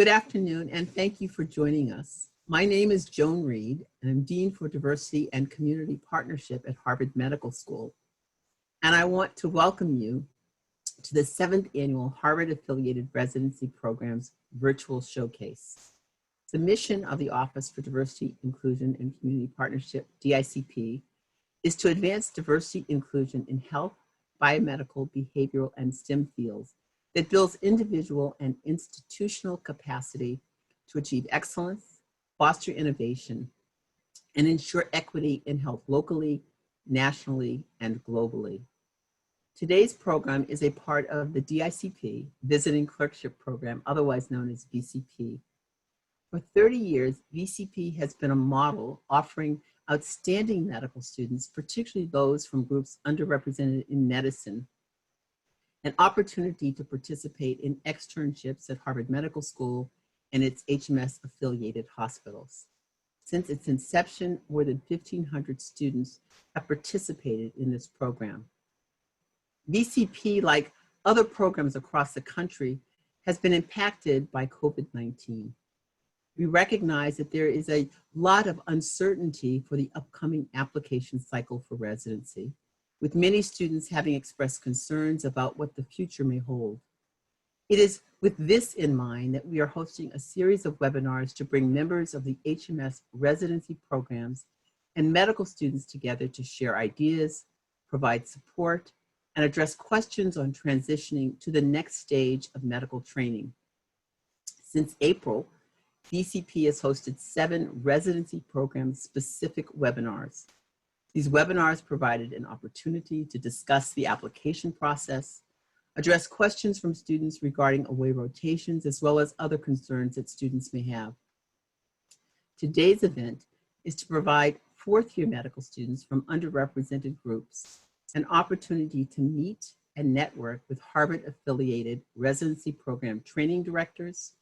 Good afternoon, and thank you for joining us. My name is Joan Reed, and I'm Dean for Diversity and Community Partnership at Harvard Medical School. And I want to welcome you to the 7th Annual Harvard-Affiliated Residency Program's Virtual Showcase. The mission of the Office for Diversity, Inclusion, and Community Partnership, DICP, is to advance diversity inclusion in health, biomedical, behavioral, and STEM fields that builds individual and institutional capacity to achieve excellence, foster innovation, and ensure equity in health locally, nationally, and globally. Today's program is a part of the DICP Visiting Clerkship Program, otherwise known as VCP. For 30 years, VCP has been a model offering outstanding medical students, particularly those from groups underrepresented in medicine, an opportunity to participate in externships at Harvard Medical School and its HMS-affiliated hospitals. Since its inception, more than 1,500 students have participated in this program. VCP, like other programs across the country, has been impacted by COVID-19. We recognize that there is a lot of uncertainty for the upcoming application cycle for residency, with many students having expressed concerns about what the future may hold. It is with this in mind that we are hosting a series of webinars to bring members of the HMS residency programs and medical students together to share ideas, provide support, and address questions on transitioning to the next stage of medical training. Since April, DCP has hosted 7 residency program-specific webinars. These webinars provided an opportunity to discuss the application process, address questions from students regarding away rotations, as well as other concerns that students may have. Today's event is to provide fourth-year medical students from underrepresented groups an opportunity to meet and network with Harvard-affiliated residency program training directors,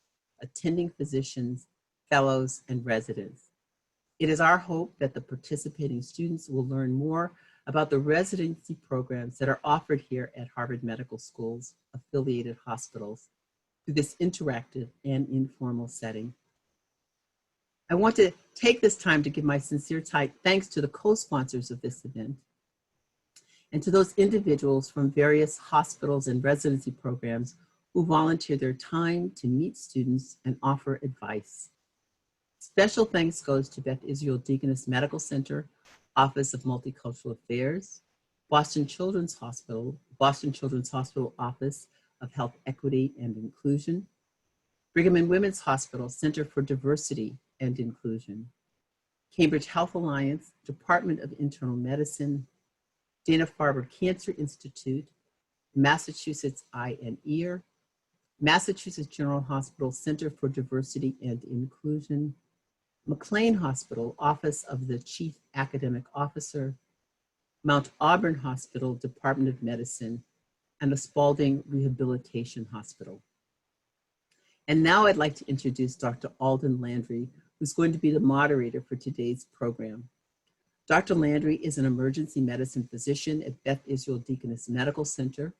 attending physicians, fellows, and residents. It is our hope that the participating students will learn more about the residency programs that are offered here at Harvard Medical School's affiliated hospitals through this interactive and informal setting. I want to take this time to give my sincere thanks to the co-sponsors of this event and to those individuals from various hospitals and residency programs who volunteer their time to meet students and offer advice. Special thanks goes to Beth Israel Deaconess Medical Center, Office of Multicultural Affairs, Boston Children's Hospital Office of Health Equity and Inclusion, Brigham and Women's Hospital Center for Diversity and Inclusion, Cambridge Health Alliance, Department of Internal Medicine, Dana-Farber Cancer Institute, Massachusetts Eye and Ear, Massachusetts General Hospital Center for Diversity and Inclusion, McLean Hospital, Office of the Chief Academic Officer, Mount Auburn Hospital, Department of Medicine, and the Spalding Rehabilitation Hospital. And now I'd like to introduce Dr. Alden Landry, who's going to be the moderator for today's program. Dr. Landry is an emergency medicine physician at Beth Israel Deaconess Medical Center,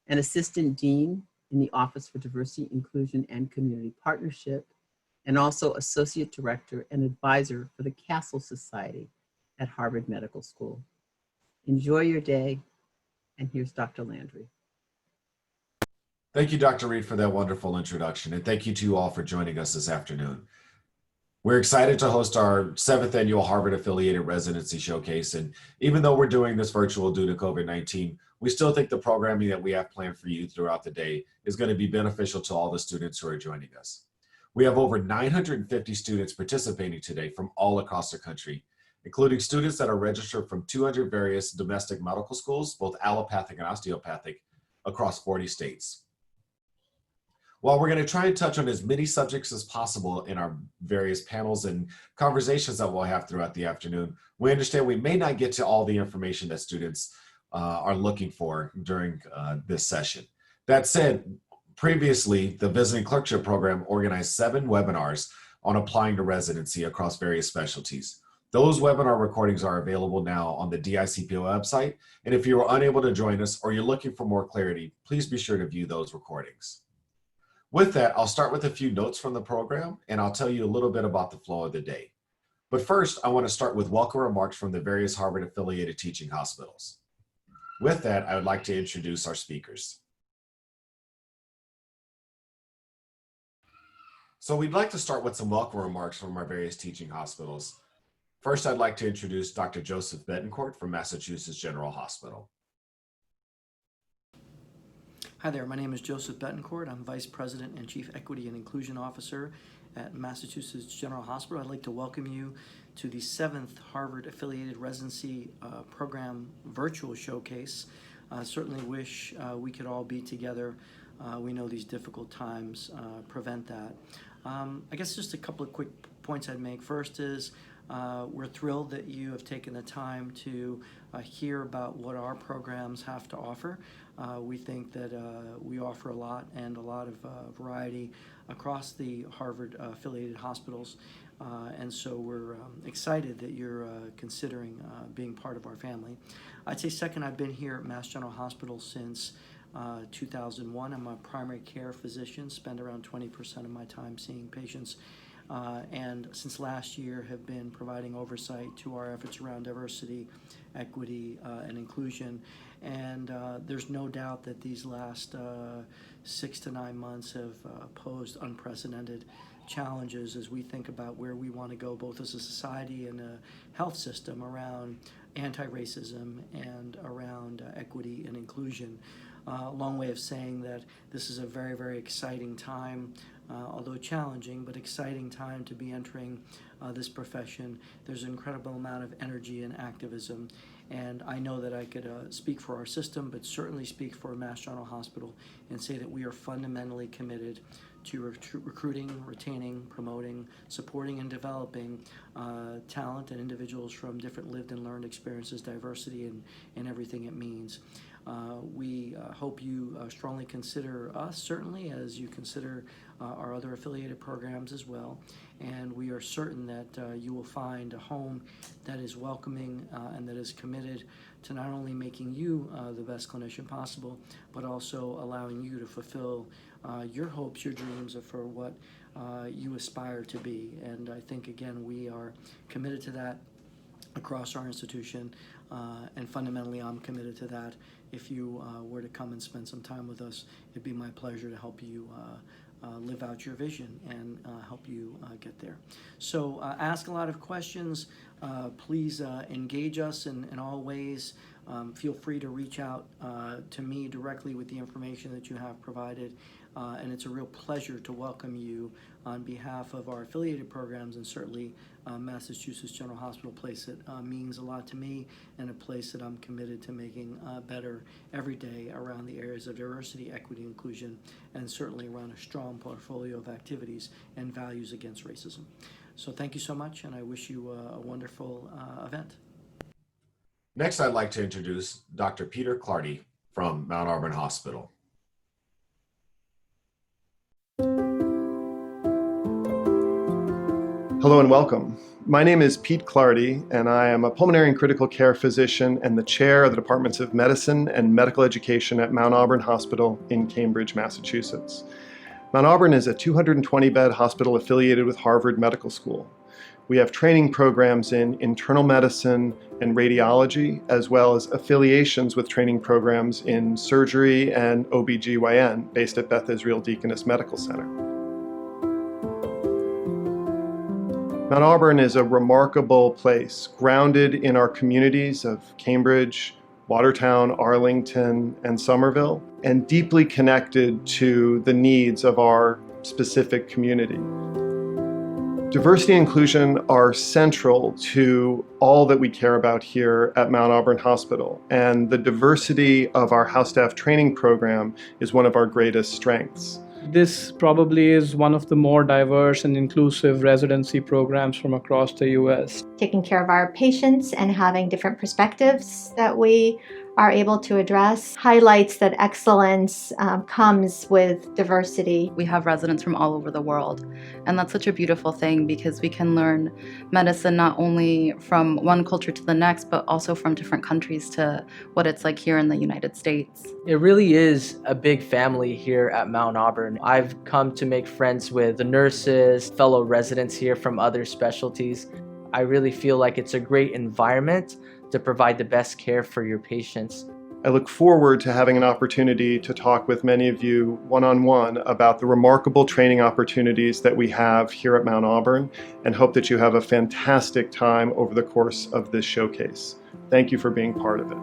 an assistant dean in the Office for Diversity, Inclusion, and Community Partnership, and also associate director and advisor for the Castle Society at Harvard Medical School. Enjoy your day, and here's Dr. Landry. Thank you, Dr. Reed, for that wonderful introduction, and thank you to you all for joining us this afternoon. We're excited to host our 7th annual Harvard-affiliated residency showcase, and even though we're doing this virtual due to COVID-19, we still think the programming that we have planned for you throughout the day is going to be beneficial to all the students who are joining us. We have over 950 students participating today from all across the country, including students that are registered from 200 various domestic medical schools, both allopathic and osteopathic, across 40 states. While we're going to try and touch on as many subjects as possible in our various panels and conversations that we'll have throughout the afternoon, we understand we may not get to all the information that students are looking for during this session. That said, previously, the Visiting Clerkship Program organized 7 webinars on applying to residency across various specialties. Those webinar recordings are available now on the DICP website, and if you were unable to join us or you're looking for more clarity, please be sure to view those recordings. With that, I'll start with a few notes from the program, and I'll tell you a little bit about the flow of the day. But first, I want to start with welcome remarks from the various Harvard-affiliated teaching hospitals. With that, I would like to introduce our speakers. So we'd like to start with some welcome remarks from our various teaching hospitals. First, I'd like to introduce Dr. Joseph Betancourt from Massachusetts General Hospital. Hi there, my name is Joseph Betancourt. I'm Vice President and Chief Equity and Inclusion Officer at Massachusetts General Hospital. I'd like to welcome you to the 7th Harvard-affiliated residency program virtual showcase. Certainly wish we could all be together. We know these difficult times prevent that. I guess just a couple of quick points I'd make. First is we're thrilled that you have taken the time to hear about what our programs have to offer. We think that we offer a lot and a lot of variety across the Harvard-affiliated hospitals. And so we're excited that you're considering being part of our family. I'd say second, I've been here at Mass General Hospital since 2001. I'm a primary care physician, spend around 20% of my time seeing patients. And since last year have been providing oversight to our efforts around diversity, equity, and inclusion. And there's no doubt that these last 6 to 9 months have posed unprecedented challenges as we think about where we want to go both as a society and a health system around anti-racism and around equity and inclusion. A long way of saying that this is a very, very exciting time, although challenging, but exciting time to be entering this profession. There's an incredible amount of energy and activism, and I know that I could speak for our system, but certainly speak for Mass General Hospital and say that we are fundamentally committed to recruiting, retaining, promoting, supporting, and developing talent and individuals from different lived and learned experiences, diversity, and everything it means. We hope you strongly consider us, certainly, as you consider our other affiliated programs as well. And we are certain that you will find a home that is welcoming and that is committed to not only making you the best clinician possible, but also allowing you to fulfill your hopes, your dreams for what you aspire to be. And I think, again, we are committed to that across our institution, and fundamentally I'm committed to that. If you were to come and spend some time with us, it'd be my pleasure to help you live out your vision and help you get there. So ask a lot of questions. Please engage us in all ways. Feel free to reach out to me directly with the information that you have provided. And it's a real pleasure to welcome you on behalf of our affiliated programs, and certainly Massachusetts General Hospital, a place that means a lot to me and a place that I'm committed to making better every day around the areas of diversity, equity, inclusion, and certainly around a strong portfolio of activities and values against racism. So thank you so much, and I wish you a wonderful event. Next, I'd like to introduce Dr. Peter Clardy from Mount Auburn Hospital. Hello and welcome. My name is Pete Clardy, and I am a pulmonary and critical care physician and the chair of the Departments of Medicine and Medical Education at Mount Auburn Hospital in Cambridge, Massachusetts. Mount Auburn is a 220-bed hospital affiliated with Harvard Medical School. We have training programs in internal medicine and radiology, as well as affiliations with training programs in surgery and OBGYN based at Beth Israel Deaconess Medical Center. Mount Auburn is a remarkable place, grounded in our communities of Cambridge, Watertown, Arlington, and Somerville, and deeply connected to the needs of our specific community. Diversity and inclusion are central to all that we care about here at Mount Auburn Hospital, and the diversity of our house staff training program is one of our greatest strengths. This probably is one of the more diverse and inclusive residency programs from across the U.S. Taking care of our patients and having different perspectives that we are able to address highlights that excellence comes with diversity. We have residents from all over the world, and that's such a beautiful thing because we can learn medicine not only from one culture to the next, but also from different countries to what it's like here in the United States. It really is a big family here at Mount Auburn. I've come to make friends with the nurses, fellow residents here from other specialties. I really feel like it's a great environment to provide the best care for your patients. I look forward to having an opportunity to talk with many of you one-on-one about the remarkable training opportunities that we have here at Mount Auburn, and hope that you have a fantastic time over the course of this showcase. Thank you for being part of it.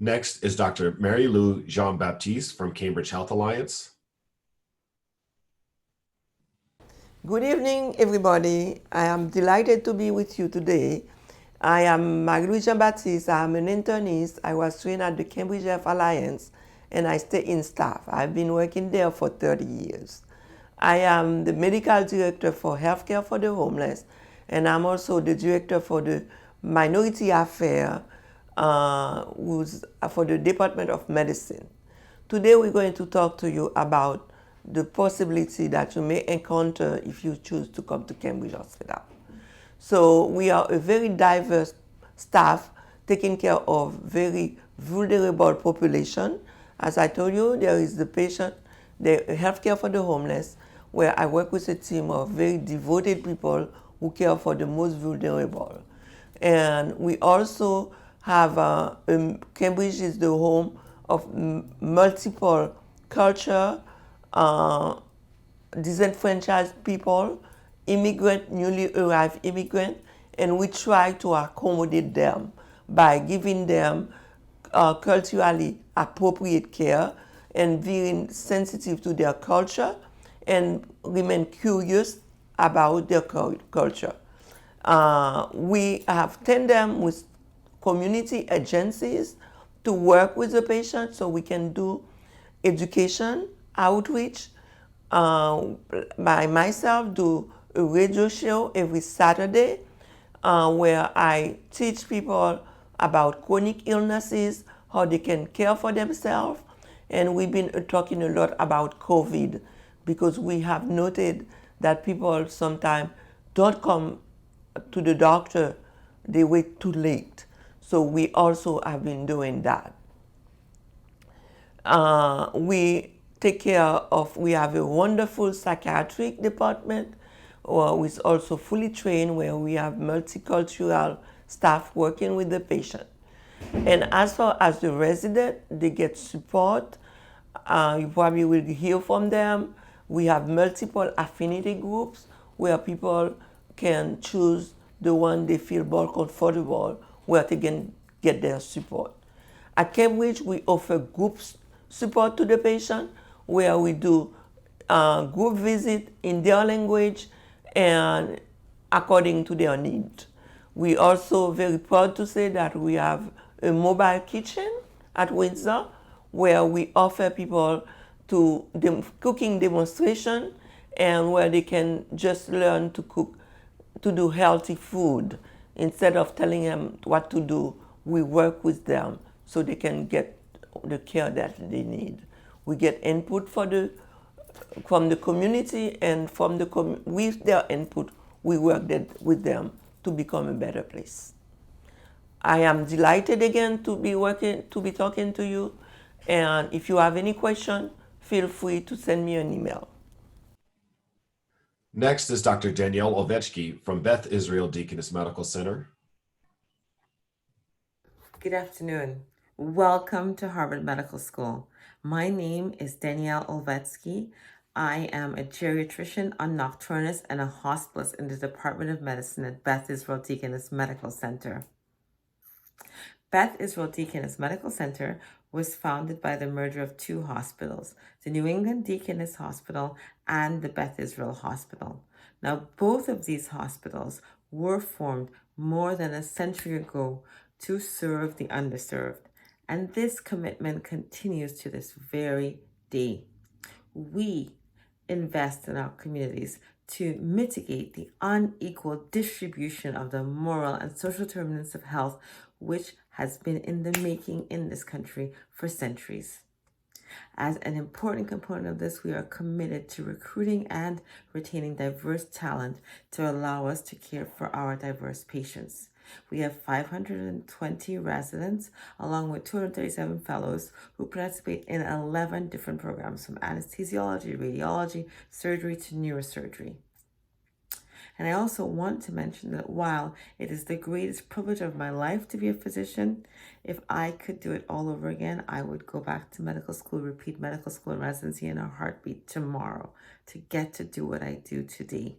Next is Dr. Mary Lou Jean-Baptiste from Cambridge Health Alliance. Good evening, everybody. I am delighted to be with you today. I am Marie-Louise Jean-Baptiste. I am an internist. I was trained at the Cambridge Health Alliance, and I stay in staff. I've been working there for 30 years. I am the medical director for healthcare for the homeless, and I'm also the director for the minority affairs for the Department of Medicine. Today we're going to talk to you about the possibility that you may encounter if you choose to come to Cambridge Hospital. So we are a very diverse staff taking care of very vulnerable population. As I told you, there is the patient, the healthcare for the homeless, where I work with a team of very devoted people who care for the most vulnerable. And we also have, Cambridge is the home of multiple culture, disenfranchised people, immigrant, newly arrived immigrant, and we try to accommodate them by giving them culturally appropriate care and being sensitive to their culture and remain curious about their culture. We have tandem with community agencies to work with the patient so we can do education, outreach. By myself, do a radio show every Saturday where I teach people about chronic illnesses, how they can care for themselves. And we've been talking a lot about COVID because we have noted that people sometimes don't come to the doctor, they wait too late. So we also have been doing that. We take care of, we have a wonderful psychiatric department, which is also fully trained, where we have multicultural staff working with the patient. And as far as the resident, they get support. You probably will hear from them. We have multiple affinity groups where people can choose the one they feel more comfortable, where they can get their support. At Cambridge, we offer group support to the patient, where we do group visit in their language and according to their need. We also very proud to say that we have a mobile kitchen at Windsor, where we offer people to cooking demonstration and where they can just learn to cook, to do healthy food. Instead of telling them what to do, we work with them so they can get the care that they need. We get input from the community, and with their input, we work with them to become a better place. I am delighted again to be talking to you, and if you have any question, feel free to send me an email. Next is Dr. Danielle Ovechki from Beth Israel Deaconess Medical Center. Good afternoon. Welcome to Harvard Medical School. My name is Danielle Olvetsky. I am a geriatrician, a nocturnist, and a hospitalist in the Department of Medicine at Beth Israel Deaconess Medical Center. Beth Israel Deaconess Medical Center was founded by the merger of two hospitals, the New England Deaconess Hospital and the Beth Israel Hospital. Now, both of these hospitals were formed more than a century ago to serve the underserved, and this commitment continues to this very day. We invest in our communities to mitigate the unequal distribution of the moral and social determinants of health, which has been in the making in this country for centuries. As an important component of this, we are committed to recruiting and retaining diverse talent to allow us to care for our diverse patients. We have 520 residents, along with 237 fellows who participate in 11 different programs, from anesthesiology, radiology, surgery to neurosurgery. And I also want to mention that while it is the greatest privilege of my life to be a physician, if I could do it all over again, I would go back to medical school, repeat medical school and residency in a heartbeat tomorrow to get to do what I do today.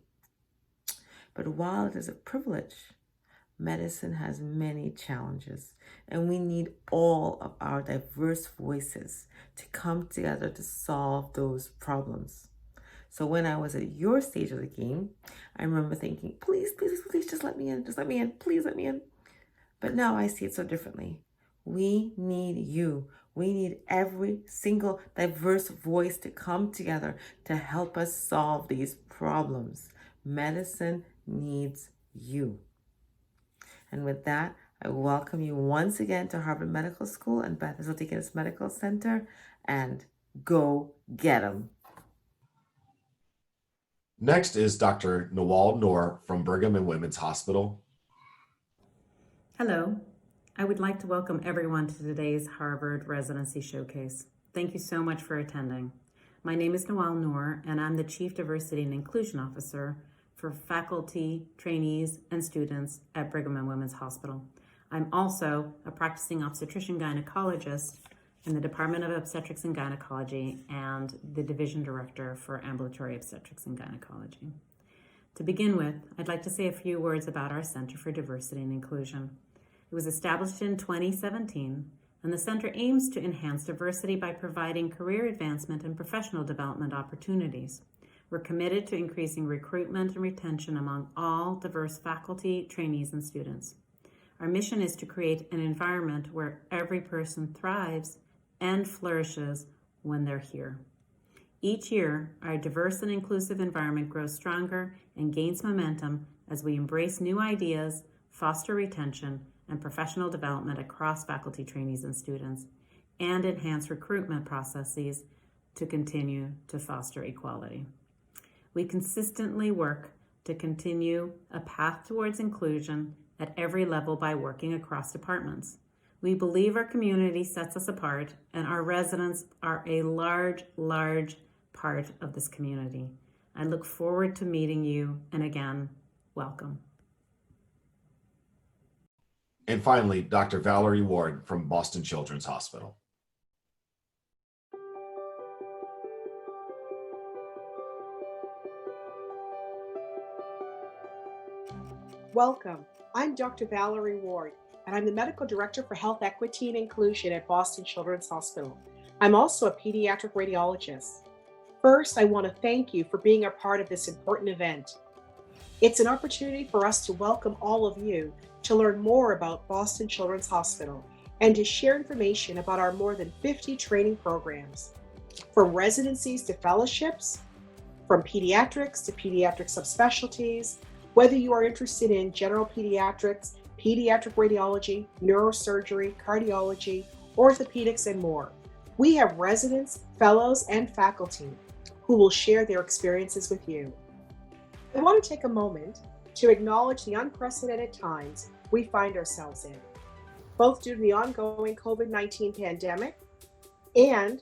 But while it is a privilege, medicine has many challenges, and we need all of our diverse voices to come together to solve those problems. So when I was at your stage of the game, I remember thinking, please, just let me in, please let me in. But now I see it so differently. We need you. We need every single diverse voice to come together to help us solve these problems. Medicine needs you. And with that, I welcome you once again to Harvard Medical School and Bethesda Deaconess Medical Center, and go get 'em. Next is Dr. Nawal Noor from Brigham and Women's Hospital. Hello. I would like to welcome everyone to today's Harvard Residency Showcase. Thank you so much for attending. My name is Nawal Noor, and I'm the Chief Diversity and Inclusion Officer for faculty, trainees, and students at Brigham and Women's Hospital. I'm also a practicing obstetrician gynecologist in the Department of Obstetrics and Gynecology and the Division Director for Ambulatory Obstetrics and Gynecology. To begin with, I'd like to say a few words about our Center for Diversity and Inclusion. It was established in 2017, and the center aims to enhance diversity by providing career advancement and professional development opportunities. We're committed to increasing recruitment and retention among all diverse faculty, trainees, and students. Our mission is to create an environment where every person thrives and flourishes when they're here. Each year, our diverse and inclusive environment grows stronger and gains momentum as we embrace new ideas, foster retention, and professional development across faculty, trainees, and students, and enhance recruitment processes to continue to foster equality. We consistently work to continue a path towards inclusion at every level by working across departments. We believe our community sets us apart, and our residents are a large part of this community. I look forward to meeting you, and again, welcome. And finally, Dr. Valerie Ward from Boston Children's Hospital. Welcome. I'm Dr. Valerie Ward, and I'm the Medical Director for Health Equity and Inclusion at Boston Children's Hospital. I'm also a pediatric radiologist. First, I want to thank you for being a part of this important event. It's an opportunity for us to welcome all of you to learn more about Boston Children's Hospital and to share information about our more than 50 training programs. From residencies to fellowships, from pediatrics to pediatric subspecialties, whether you are interested in general pediatrics, pediatric radiology, neurosurgery, cardiology, orthopedics, and more. We have residents, fellows, and faculty who will share their experiences with you. I want to take a moment to acknowledge the unprecedented times we find ourselves in, both due to the ongoing COVID-19 pandemic and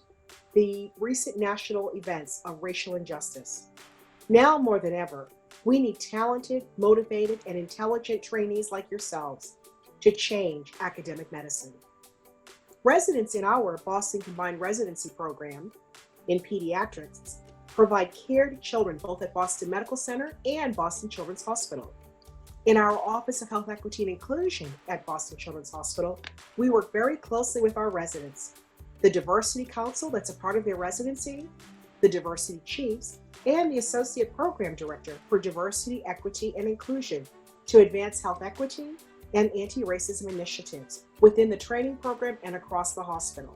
the recent national events of racial injustice. Now more than ever, we need talented, motivated, and intelligent trainees like yourselves to change academic medicine. Residents in our Boston Combined Residency program in pediatrics provide care to children both at Boston Medical Center and Boston Children's Hospital. In our Office of Health Equity and Inclusion at Boston Children's Hospital, we work very closely with our residents, the Diversity Council that's a part of their residency, the Diversity Chiefs, and the Associate Program Director for Diversity, Equity, and Inclusion to advance health equity and anti-racism initiatives within the training program and across the hospital.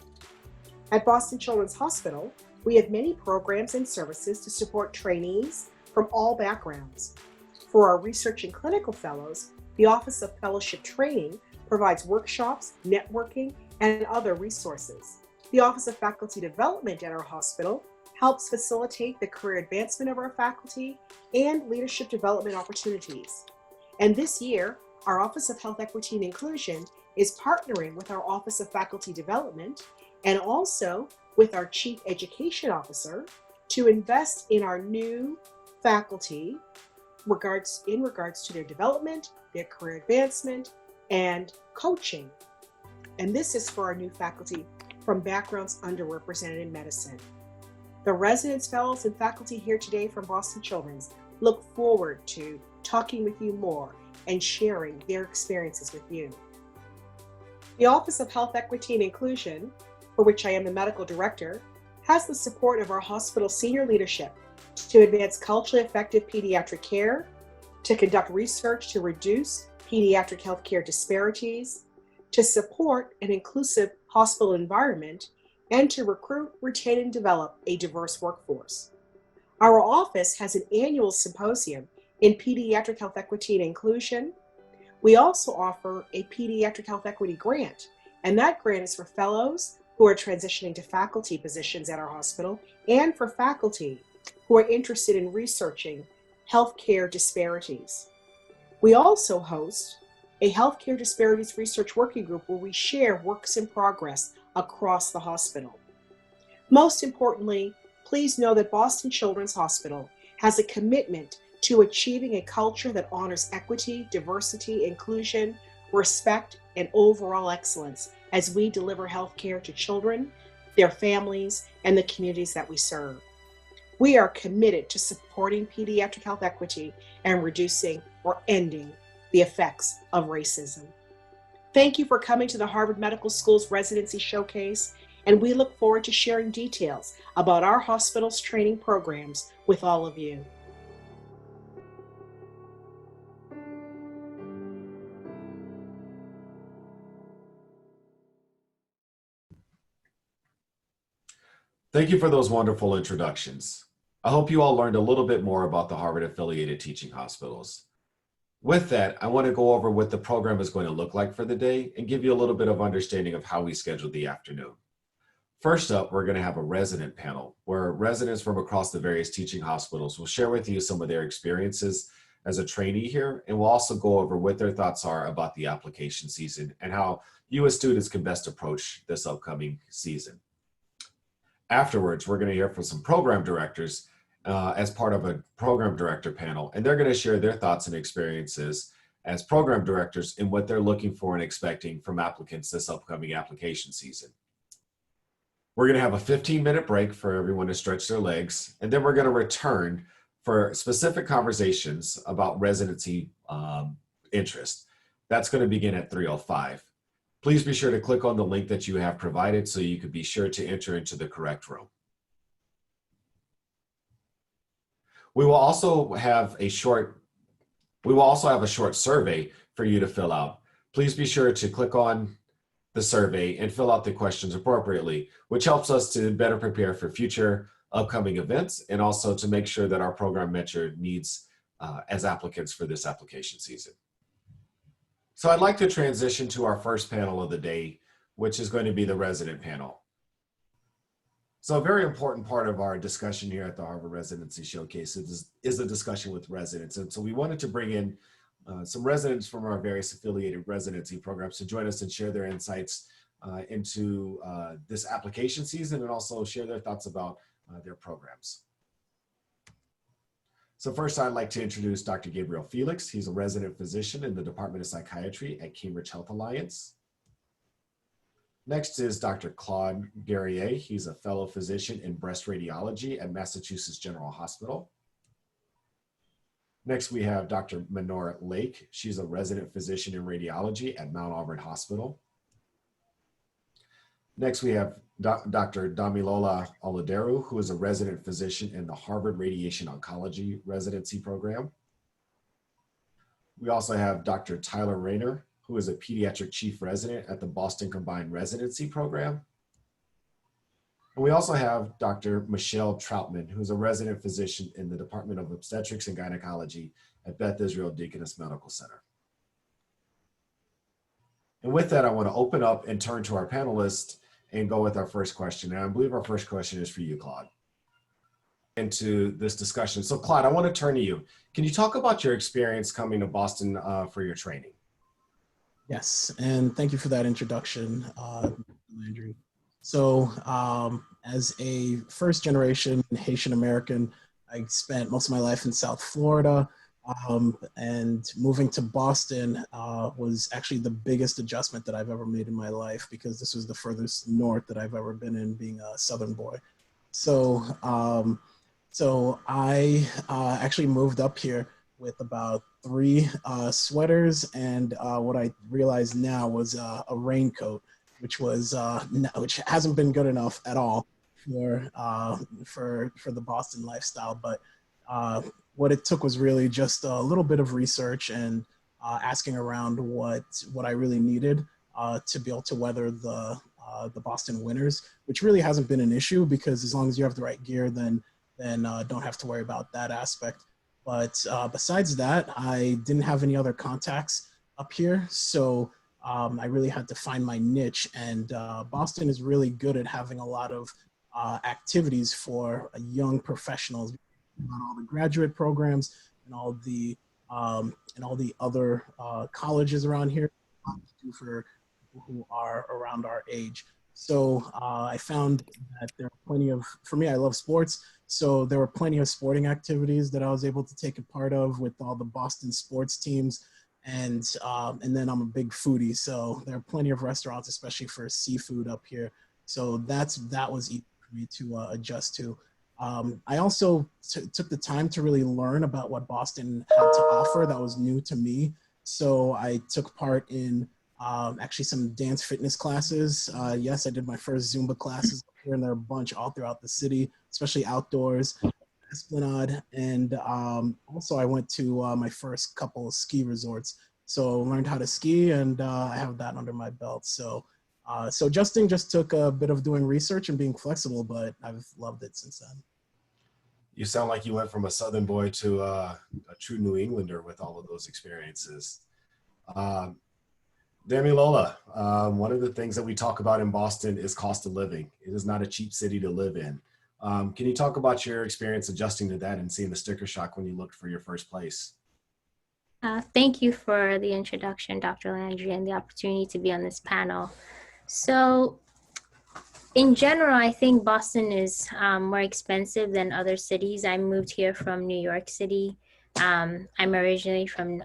At Boston Children's Hospital, we have many programs and services to support trainees, from all backgrounds. For our research and clinical fellows, the Office of Fellowship Training provides workshops, networking, and other resources. The Office of Faculty Development at our hospital helps facilitate the career advancement of our faculty and leadership development opportunities. And this year, our Office of Health Equity and Inclusion is partnering with our Office of Faculty Development and also with our Chief Education Officer to invest in our new faculty in regards to their development, their career advancement, and coaching. And this is for our new faculty from backgrounds underrepresented in medicine. The residents, fellows, and faculty here today from Boston Children's look forward to talking with you more and sharing their experiences with you. The Office of Health Equity and Inclusion, for which I am the medical director, has the support of our hospital senior leadership to advance culturally effective pediatric care, to conduct research to reduce pediatric healthcare disparities, to support an inclusive hospital environment, and to recruit, retain, and develop a diverse workforce. Our office has an annual symposium in pediatric health equity and inclusion. We also offer a pediatric health equity grant, and that grant is for fellows who are transitioning to faculty positions at our hospital and for faculty who are interested in researching healthcare disparities. We also host a healthcare disparities research working group where we share works in progress across the hospital. Most importantly, please know that Boston Children's Hospital has a commitment to achieving a culture that honors equity, diversity, inclusion, respect, and overall excellence as we deliver healthcare to children, their families, and the communities that we serve. We are committed to supporting pediatric health equity and reducing or ending the effects of racism. Thank you for coming to the Harvard Medical School's Residency Showcase, and we look forward to sharing details about our hospital's training programs with all of you. Thank you for those wonderful introductions. I hope you all learned a little bit more about the Harvard-affiliated teaching hospitals. With that, I want to go over what the program is going to look like for the day and give you a little bit of understanding of how we scheduled the afternoon. First up, we're going to have a resident panel where residents from across the various teaching hospitals will share with you some of their experiences as a trainee here, and we'll also go over what their thoughts are about the application season and how you as students can best approach this upcoming season. Afterwards, we're going to hear from some program directors as part of a program director panel, and they're going to share their thoughts and experiences as program directors in what they're looking for and expecting from applicants this upcoming application season. We're going to have a 15-minute break for everyone to stretch their legs, and then we're going to return for specific conversations about residency interest. That's going to begin at 3:05. Please be sure to click on the link that you have provided so you can be sure to enter into the correct room. We will also have a short survey for you to fill out. Please be sure to click on the survey and fill out the questions appropriately, which helps us to better prepare for future upcoming events and also to make sure that our program met your needs as applicants for this application season. So I'd like to transition to our first panel of the day, which is going to be the resident panel. So a very important part of our discussion here at the Harvard Residency Showcase is a discussion with residents. And so we wanted to bring in some residents from our various affiliated residency programs to join us and share their insights into this application season and also share their thoughts about their programs. So first, I'd like to introduce Dr. Gabriel Felix. He's a resident physician in the Department of Psychiatry at Cambridge Health Alliance. Next is Dr. Claude Guerrier. He's a fellow physician in breast radiology at Massachusetts General Hospital. Next, we have Dr. Menora Lake. She's a resident physician in radiology at Mount Auburn Hospital. Next, we have Dr. Damilola Oladeru, who is a resident physician in the Harvard Radiation Oncology Residency Program. We also have Dr. Tyler Rayner, who is a pediatric chief resident at the Boston Combined Residency Program. And we also have Dr. Michelle Troutman, who's a resident physician in the Department of Obstetrics and Gynecology at Beth Israel Deaconess Medical Center. And with that, I want to open up and turn to our panelists and go with our first question. And I believe our first question is for you, Claude, into this discussion. So Claude, I want to turn to you. Can you talk about your experience coming to Boston for your training? Yes, and thank you for that introduction, Landry. So as a first generation Haitian American, I spent most of my life in South Florida, and moving to Boston was actually the biggest adjustment that I've ever made in my life, because this was the furthest north that I've ever been in, being a Southern boy. So, so I actually moved up here with about 3 sweaters, and what I realized now was a raincoat, which hasn't been good enough at all for the Boston lifestyle. But what it took was really just a little bit of research and asking around what I really needed to be able to weather the Boston winters, which really hasn't been an issue, because as long as you have the right gear, then don't have to worry about that aspect. But besides that, I didn't have any other contacts up here, so I really had to find my niche. And Boston is really good at having a lot of activities for young professionals, all the graduate programs and all the other colleges around here for people who are around our age. So I found that there are plenty of, for me, I love sports. So there were plenty of sporting activities that I was able to take a part of with all the Boston sports teams. And then I'm a big foodie. So there are plenty of restaurants, especially for seafood up here. So that was easy for me to adjust to. I also took the time to really learn about what Boston had to offer that was new to me. So I took part in actually some dance fitness classes. Yes, I did my first Zumba classes here, and there are a bunch all throughout the city, especially outdoors, Esplanade. And also I went to my first couple of ski resorts. So I learned how to ski, and I have that under my belt. So adjusting just took a bit of doing research and being flexible, but I've loved it since then. You sound like you went from a Southern boy to a true New Englander with all of those experiences. Damilola, one of the things that we talk about in Boston is cost of living. It is not a cheap city to live in. Can you talk about your experience adjusting to that and seeing the sticker shock when you looked for your first place? Thank you for the introduction, Dr. Landry, and the opportunity to be on this panel. So in general, I think Boston is more expensive than other cities. I moved here from New York City. I'm originally from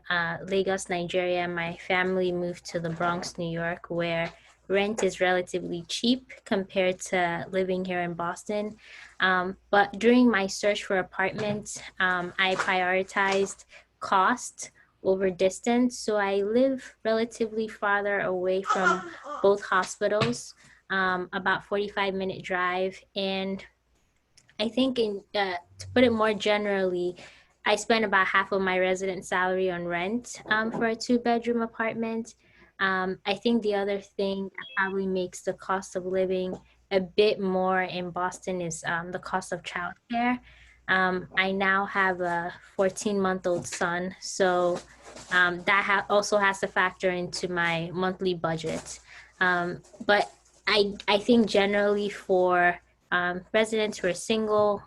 Lagos, Nigeria. My family moved to the Bronx, New York, where rent is relatively cheap compared to living here in Boston. But during my search for apartments, I prioritized cost over distance. So I live relatively farther away from both hospitals, about 45-minute drive. And I think to put it more generally, I spend about half of my resident salary on rent for a 2-bedroom apartment. I think the other thing that probably makes the cost of living a bit more in Boston is the cost of childcare. I now have a 14-month-old son, so that also has to factor into my monthly budget. But I think generally for residents who are single,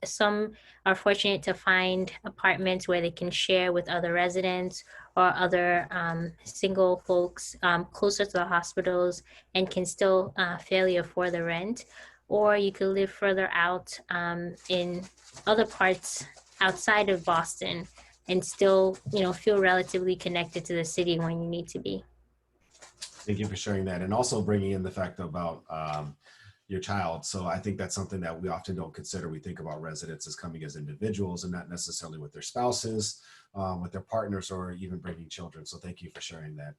some are fortunate to find apartments where they can share with other residents or other single folks closer to the hospitals and can still fairly afford the rent. Or you could live further out in other parts outside of Boston and still, feel relatively connected to the city when you need to be. Thank you for sharing that, and also bringing in the fact about your child. So I think that's something that we often don't consider. We think about residents as coming as individuals and not necessarily with their spouses, with their partners, or even bringing children. So thank you for sharing that.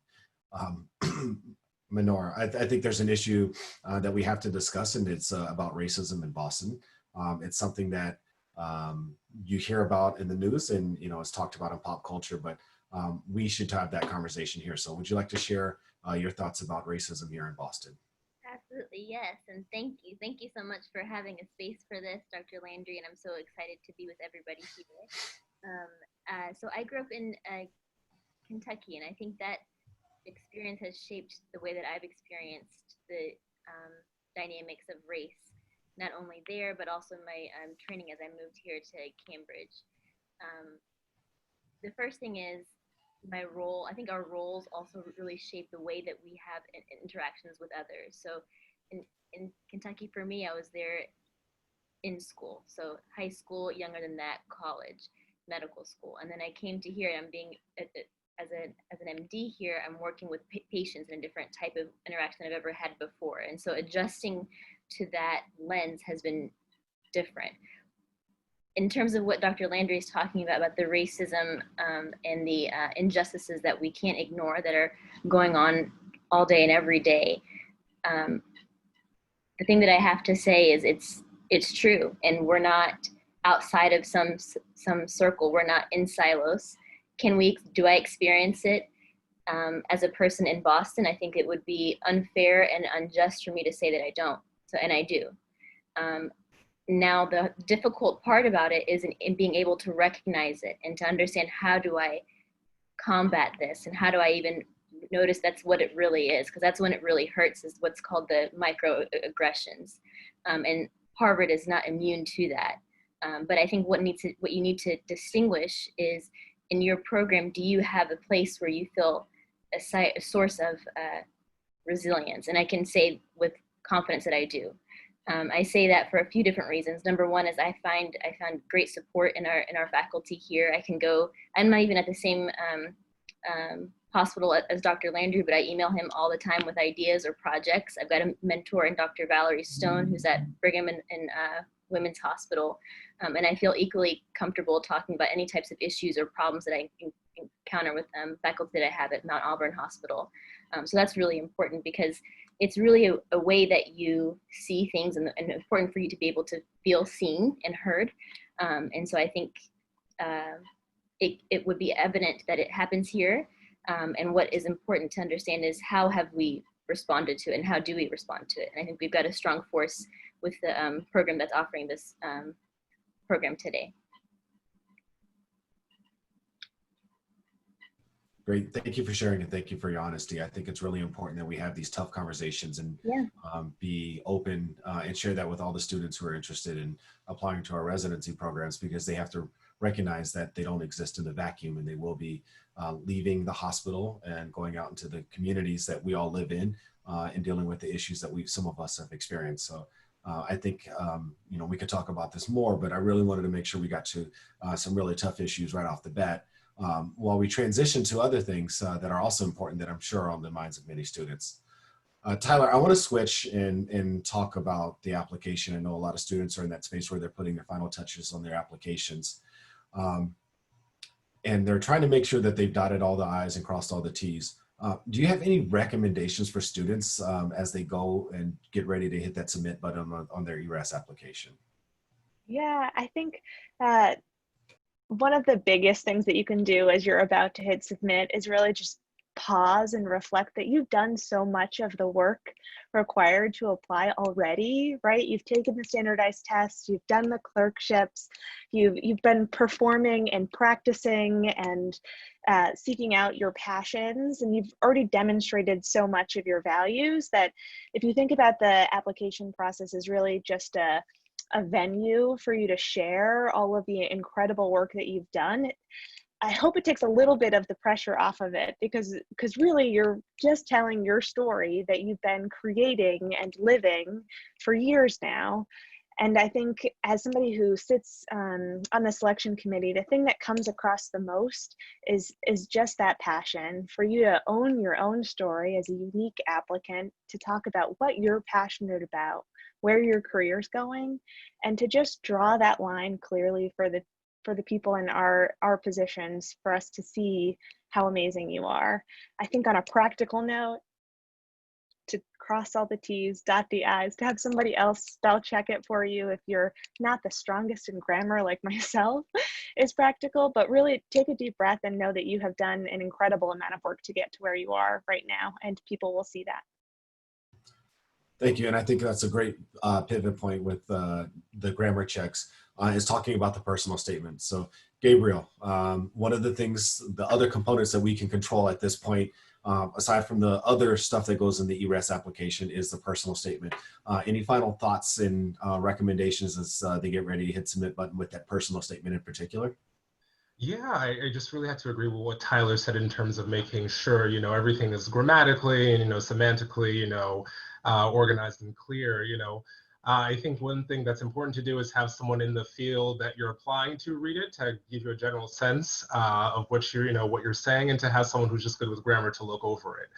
Minor, I think there's an issue that we have to discuss, and it's about racism in Boston. It's something that you hear about in the news, and it's talked about in pop culture, but we should have that conversation here. So would you like to share your thoughts about racism here in Boston? Absolutely. Yes, and thank you. Thank you so much for having a space for this, Dr. Landry, and I'm so excited to be with everybody here. So I grew up in Kentucky, and I think that experience has shaped the way that I've experienced the dynamics of race, not only there, but also my training as I moved here to Cambridge. The first thing is my role. I think our roles also really shape the way that we have interactions with others. So in Kentucky, for me, I was there in school. So high school, younger than that, college, medical school. And then I came to here and I'm being, as an MD here, I'm working with patients in a different type of interaction than I've ever had before. And so adjusting to that lens has been different. In terms of what Dr. Landry is talking about the racism and the injustices that we can't ignore that are going on all day and every day, the thing that I have to say is it's true, and we're not outside of some circle. We're not in silos. Do I experience it as a person in Boston? I think it would be unfair and unjust for me to say that I don't. And I do. Now, the difficult part about it is in being able to recognize it and to understand, how do I combat this, and how do I even notice that's what it really is, because that's when it really hurts, is what's called the microaggressions. And Harvard is not immune to that. But I think what you need to distinguish is, in your program, do you have a place where you feel a source of resilience? And I can say with confidence that I do. I say that for a few different reasons. Number one is I found great support in our faculty here. I can go, I'm not even at the same hospital as Dr. Landry, but I email him all the time with ideas or projects. I've got a mentor in Dr. Valerie Stone, who's at Brigham and Women's Hospital. And I feel equally comfortable talking about any types of issues or problems that I encounter with faculty that I have at Mount Auburn Hospital. So that's really important, because it's really a way that you see things, and important for you to be able to feel seen and heard. And so I think it would be evident that it happens here. And what is important to understand is, how have we responded to it, and how do we respond to it? And I think we've got a strong force with the program that's offering this program today. Great. Thank you for sharing, and thank you for your honesty. I think it's really important that we have these tough conversations and be open and share that with all the students who are interested in applying to our residency programs, because they have to recognize that they don't exist in the vacuum, and they will be leaving the hospital and going out into the communities that we all live in and dealing with the issues that some of us have experienced. So I think, we could talk about this more, but I really wanted to make sure we got to some really tough issues right off the bat. While we transition to other things that are also important, that I'm sure are on the minds of many students. Tyler, I want to switch and talk about the application. I know a lot of students are in that space where they're putting their final touches on their applications. And they're trying to make sure that they've dotted all the I's and crossed all the T's. Do you have any recommendations for students as they go and get ready to hit that submit button on their ERAS application? Yeah, I think that one of the biggest things that you can do as you're about to hit submit is really just pause and reflect that you've done so much of the work required to apply already, right? You've taken the standardized tests, you've done the clerkships, you've been performing and practicing and seeking out your passions, and you've already demonstrated so much of your values that if you think about the application process as really just a venue for you to share all of the incredible work that you've done, I hope it takes a little bit of the pressure off of it, because really you're just telling your story that you've been creating and living for years now. And I think as somebody who sits on the selection committee, the thing that comes across the most is just that passion for you to own your own story as a unique applicant, to talk about what you're passionate about, where your career's going, and to just draw that line clearly for the people in our positions, for us to see how amazing you are. I think on a practical note, to cross all the T's, dot the I's, to have somebody else spell check it for you if you're not the strongest in grammar like myself is practical, but really take a deep breath and know that you have done an incredible amount of work to get to where you are right now, and people will see that. Thank you. And I think that's a great pivot point with the grammar checks is talking about the personal statement. So Gabriel, one of the things, the other components that we can control at this point, aside from the other stuff that goes in the ERES application, is the personal statement. Any final thoughts and recommendations as they get ready to hit submit button with that personal statement in particular? Yeah, I just really have to agree with what Tyler said in terms of making sure, everything is grammatically and, semantically, organized and clear, I think one thing that's important to do is have someone in the field that you're applying to read it to give you a general sense of what what you're saying, and to have someone who's just good with grammar to look over it.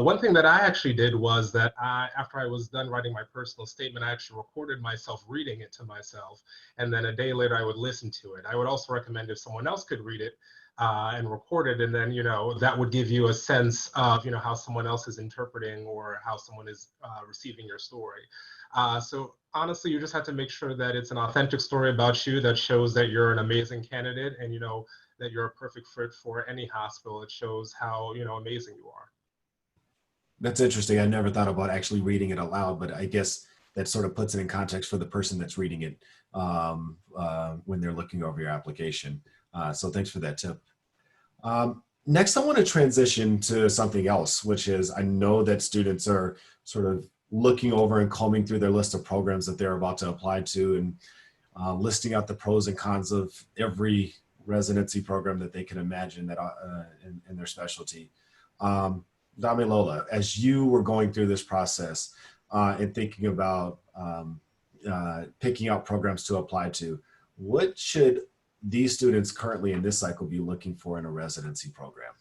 One thing that I actually did was that after I was done writing my personal statement, I actually recorded myself reading it to myself, and then a day later I would listen to it. I would also recommend if someone else could read it and record it, and then that would give you a sense of how someone else is interpreting or how someone is receiving your story. So honestly, you just have to make sure that it's an authentic story about you that shows that you're an amazing candidate, and that you're a perfect fit for any hospital. It shows how amazing you are. That's interesting. I never thought about actually reading it aloud, but I guess that sort of puts it in context for the person that's reading it when they're looking over your application. So thanks for that tip. Next, I want to transition to something else, which is I know that students are sort of looking over and combing through their list of programs that they're about to apply to, and listing out the pros and cons of every residency program that they can imagine that in their specialty. Damilola, as you were going through this process and thinking about picking out programs to apply to, what should these students currently in this cycle be looking for in a residency program?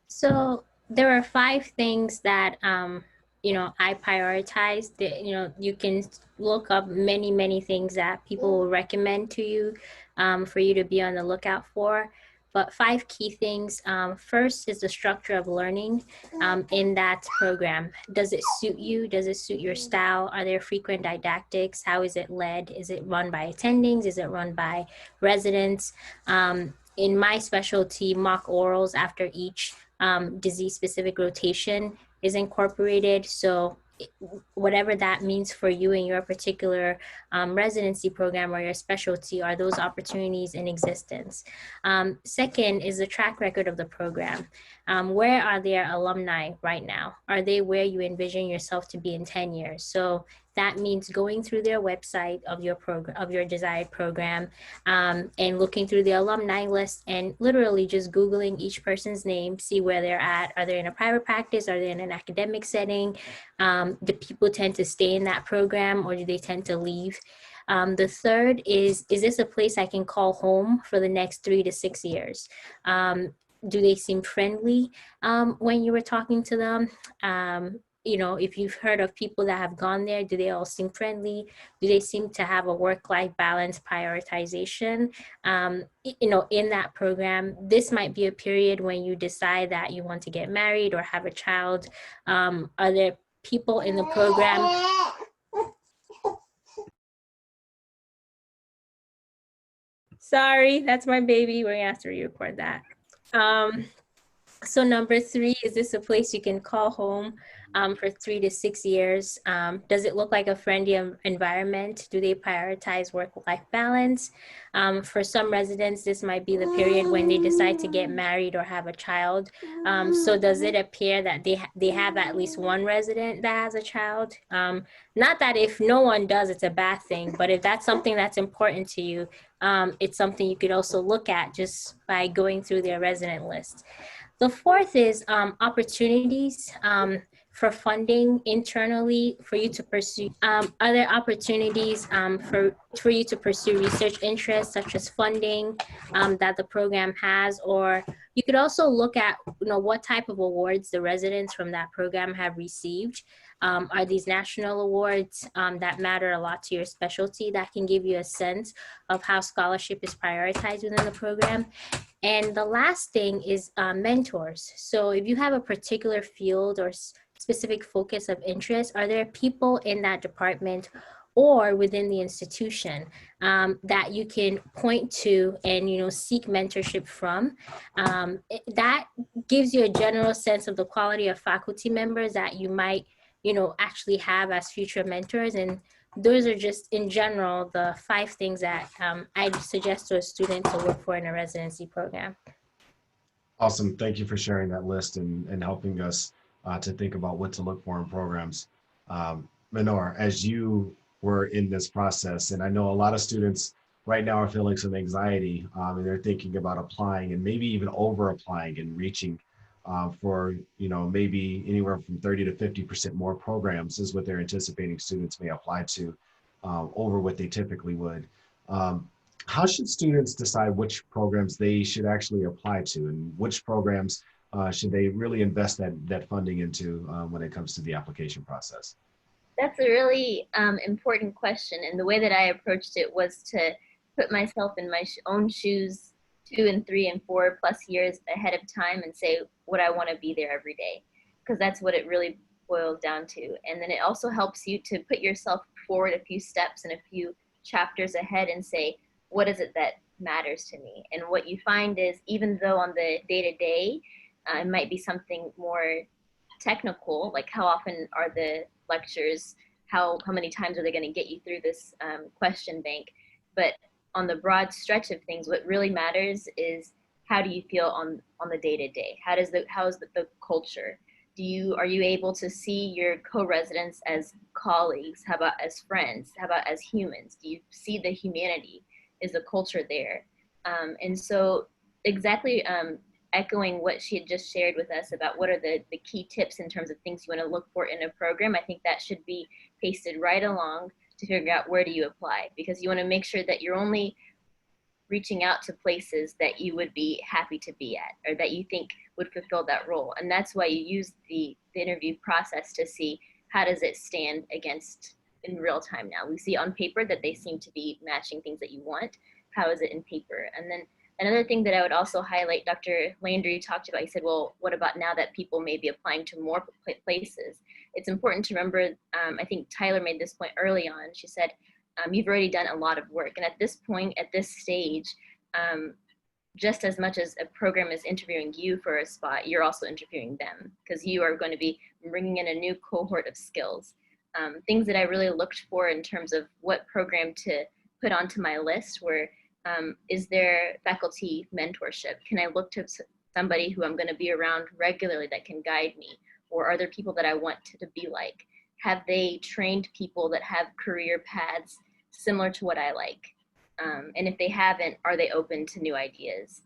So there are 5 things that I prioritize. That you can look up many things that people will recommend to you for you to be on the lookout for. But 5 key things. First is the structure of learning in that program. Does it suit you? Does it suit your style? Are there frequent didactics? How is it led? Is it run by attendings? Is it run by residents? In my specialty, mock orals after each disease-specific rotation is incorporated. So whatever that means for you in your particular residency program or your specialty, are those opportunities in existence? Second is the track record of the program. Where are their alumni right now? Are they where you envision yourself to be in 10 years? So that means going through their website of your program, of your desired program, and looking through the alumni list and literally just Googling each person's name, see where they're at. Are they in a private practice? Are they in an academic setting? Do people tend to stay in that program, or do they tend to leave? The third is this a place I can call home for the next 3 to 6 years? Do they seem friendly when you were talking to them? If you've heard of people that have gone there, do they all seem friendly? Do they seem to have a work-life balance prioritization? In that program, this might be a period when you decide that you want to get married or have a child. Are there people in the program? Sorry, that's my baby. We're gonna have to re-record that. So number 3, is this a place you can call home for 3 to 6 years? Does it look like a friendly environment? Do they prioritize work-life balance? For some residents, this might be the period when they decide to get married or have a child. So does it appear that they have at least one resident that has a child? Not that if no one does, it's a bad thing, but if that's something that's important to you, it's something you could also look at just by going through their resident list. The 4th is opportunities for funding internally for you to pursue. Are there opportunities for you to pursue research interests such as funding that the program has? Or you could also look at what type of awards the residents from that program have received. Are these national awards that matter a lot to your specialty? That can give you a sense of how scholarship is prioritized within the program. And the last thing is mentors. So if you have a particular field or specific focus of interest, are there people in that department or within the institution that you can point to and seek mentorship from? That gives you a general sense of the quality of faculty members that you might actually have as future mentors. And those are just in general the 5 things that I suggest to a student to look for in a residency program. Awesome. Thank you for sharing that list and helping us to think about what to look for in programs. Minor, as you were in this process, and I know a lot of students right now are feeling some anxiety and they're thinking about applying and maybe even over applying and reaching for, maybe anywhere from 30 to 50% more programs is what they're anticipating students may apply to over what they typically would. How should students decide which programs they should actually apply to, and which programs should they really invest that funding into when it comes to the application process? That's a really important question. And the way that I approached it was to put myself in my own shoes 2 and 3 and 4 plus years ahead of time and say, would I want to be there every day? Because that's what it really boils down to. And then it also helps you to put yourself forward a few steps and a few chapters ahead and say, what is it that matters to me? And what you find is, even though on the day-to-day, it might be something more technical, like how often are the lectures, how many times are they going to get you through this question bank, but on the broad stretch of things, what really matters is how do you feel on the day-to-day? How is the culture? Are you able to see your co-residents as colleagues? How about as friends? How about as humans? Do you see the humanity? Is the culture there? And so exactly echoing what she had just shared with us about what are the key tips in terms of things you want to look for in a program, I think that should be pasted right along to figure out where do you apply, because you want to make sure that you're only reaching out to places that you would be happy to be at or that you think would fulfill that role. And that's why you use the interview process to see how does it stand against in real time now. We see on paper that they seem to be matching things that you want. How is it in paper? And then another thing that I would also highlight, Dr. Landry talked about, he said, well, what about now that people may be applying to more places? It's important to remember, I think Tyler made this point early on. She said, you've already done a lot of work. And at this point, at this stage, just as much as a program is interviewing you for a spot, you're also interviewing them, because you are going to be bringing in a new cohort of skills. Things that I really looked for in terms of what program to put onto my list were, is there faculty mentorship? Can I look to somebody who I'm going to be around regularly that can guide me? Or are there people that I want to be like? Have they trained people that have career paths similar to what I like? And if they haven't, are they open to new ideas?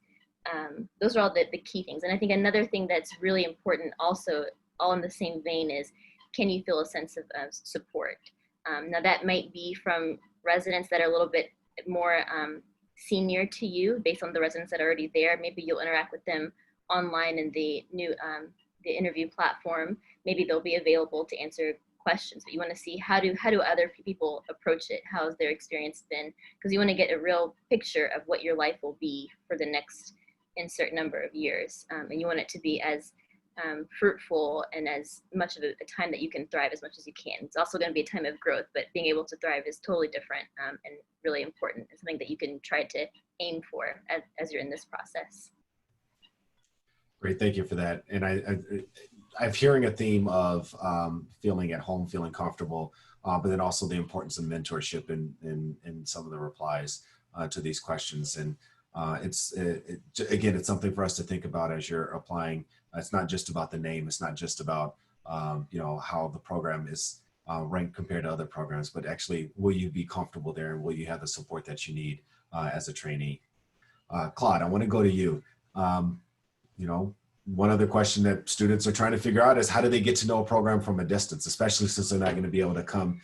Those are all the key things. And I think another thing that's really important also, all in the same vein, is can you feel a sense of support? Now that might be from residents that are a little bit more senior to you based on the residents that are already there. Maybe you'll interact with them online in the new the interview platform. Maybe they'll be available to answer questions, but you want to see how do other people approach it? How has their experience been? Because you want to get a real picture of what your life will be for the next insert number of years. And you want it to be as fruitful and as much of a time that you can thrive as much as you can. It's also going to be a time of growth, but being able to thrive is totally different and really important. It's something that you can try to aim for as you're in this process. Great, thank you for that. And I'm hearing a theme of feeling at home, feeling comfortable, but then also the importance of mentorship in some of the replies to these questions. And again, it's something for us to think about as you're applying. It's not just about the name. It's not just about how the program is ranked compared to other programs, but actually, will you be comfortable there, and will you have the support that you need as a trainee? Claude, I want to go to you. One other question that students are trying to figure out is how do they get to know a program from a distance, especially since they're not going to be able to come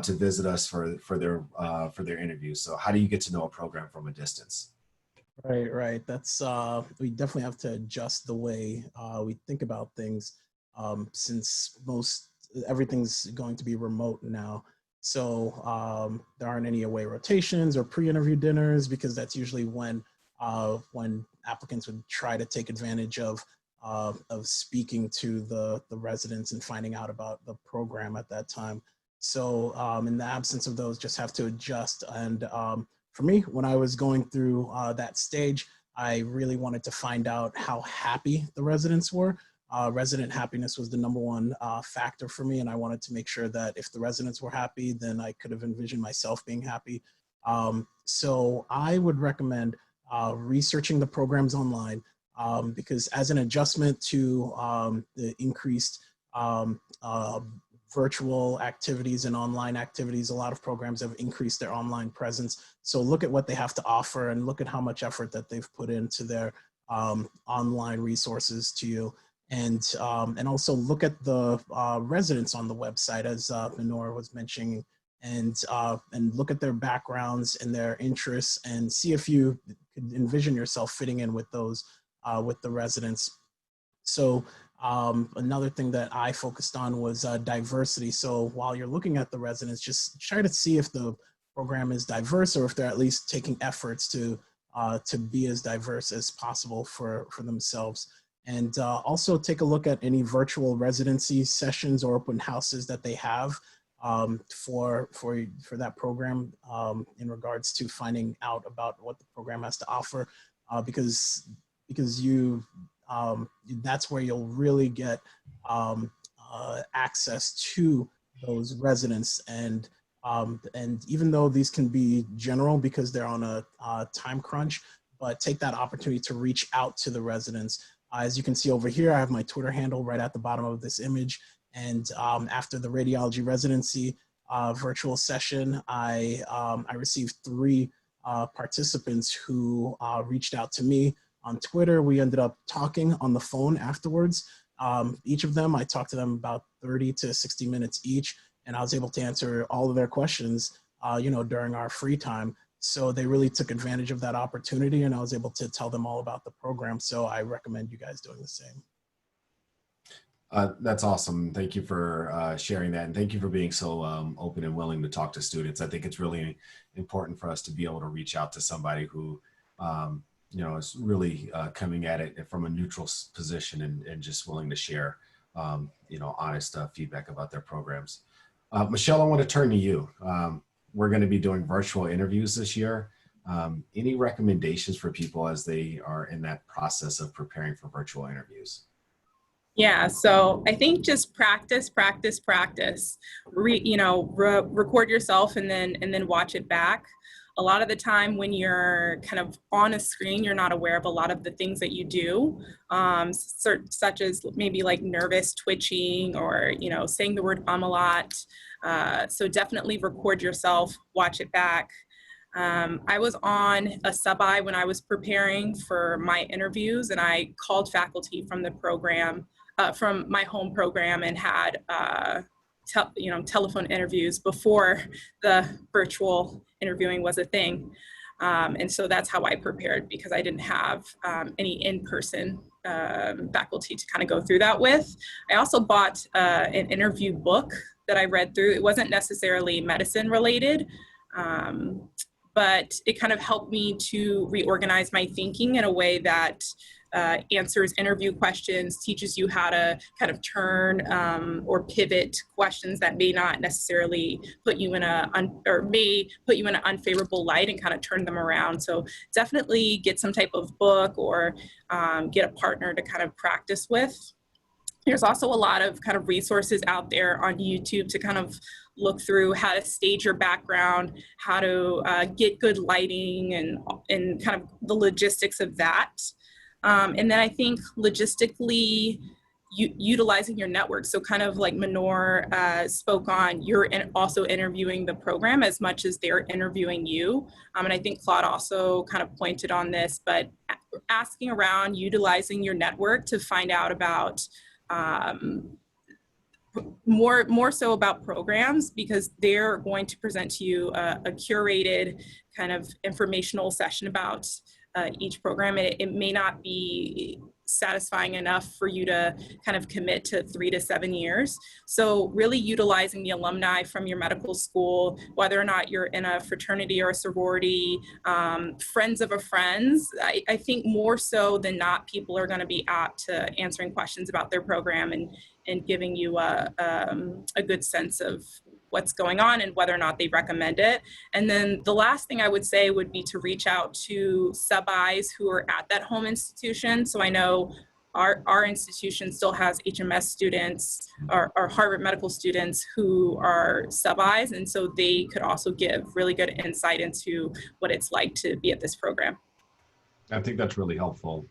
to visit us for their interviews. So how do you get to know a program from a distance? Right. That's we definitely have to adjust the way we think about things since everything's going to be remote now. So there aren't any away rotations or pre-interview dinners, because that's usually when applicants would try to take advantage of speaking to the residents and finding out about the program at that time. So in the absence of those, just have to adjust. And for me, when I was going through that stage, I really wanted to find out how happy the residents were. resident happiness was the #1 factor for me, and I wanted to make sure that if the residents were happy, then I could have envisioned myself being happy. So I would recommend researching the programs online, because as an adjustment to the increased virtual activities and online activities, a lot of programs have increased their online presence. So look at what they have to offer and look at how much effort that they've put into their online resources to you. And also look at the residents on the website, as Minora was mentioning, and look at their backgrounds and their interests, and see if you could envision yourself fitting in with those, with the residents. So another thing that I focused on was diversity. So while you're looking at the residents, just try to see if the program is diverse, or if they're at least taking efforts to be as diverse as possible for themselves. And also take a look at any virtual residency sessions or open houses that they have for that program, in regards to finding out about what the program has to offer, because you that's where you'll really get access to those residents. And even though these can be general because they're on a time crunch, but take that opportunity to reach out to the residents. As you can see over here, I have my Twitter handle right at the bottom of this image. And after the radiology residency virtual session, I received 3 participants who reached out to me on Twitter. We ended up talking on the phone afterwards. Each of them, I talked to them about 30 to 60 minutes each, and I was able to answer all of their questions, during our free time. So they really took advantage of that opportunity, and I was able to tell them all about the program. So I recommend you guys doing the same. That's awesome. Thank you for sharing that. And thank you for being so open and willing to talk to students. I think it's really important for us to be able to reach out to somebody who, is really coming at it from a neutral position and just willing to share, honest feedback about their programs. Michelle, I want to turn to you. We're going to be doing virtual interviews this year. Any recommendations for people as they are in that process of preparing for virtual interviews? Yeah, so I think just practice. Record yourself and then watch it back. A lot of the time when you're kind of on a screen, you're not aware of a lot of the things that you do, such as maybe like nervous twitching or, saying the word a lot. So definitely record yourself, watch it back. I was on a sub-I when I was preparing for my interviews, and I called faculty from the program, from my home program, and had telephone interviews before the virtual interviewing was a thing. And so that's how I prepared, because I didn't have any in-person faculty to kind of go through that with. I also bought an interview book that I read through. It wasn't necessarily medicine related, but it kind of helped me to reorganize my thinking in a way that answers interview questions, teaches you how to kind of turn or pivot questions that may not necessarily put you in may put you in an unfavorable light, and kind of turn them around. So definitely get some type of book, or get a partner to kind of practice with. There's also a lot of kind of resources out there on YouTube to kind of look through how to stage your background, how to get good lighting, and kind of the logistics of that. And then I think logistically, utilizing your network. So kind of like Minor spoke on, you're also interviewing the program as much as they're interviewing you. And I think Claude also kind of pointed on this, but asking around, utilizing your network to find out about more so about programs, because they're going to present to you a curated kind of informational session about each program. It may not be satisfying enough for you to kind of commit to 3 to 7 years. So really utilizing the alumni from your medical school, whether or not you're in a fraternity or a sorority, friends of a friends, I think more so than not, people are going to be apt to answering questions about their program and giving you a good sense of what's going on and whether or not they recommend it. And then the last thing I would say would be to reach out to sub-Is who are at that home institution. So I know our institution still has HMS students or Harvard medical students who are sub-Is, and so they could also give really good insight into what it's like to be at this program. I think that's really helpful.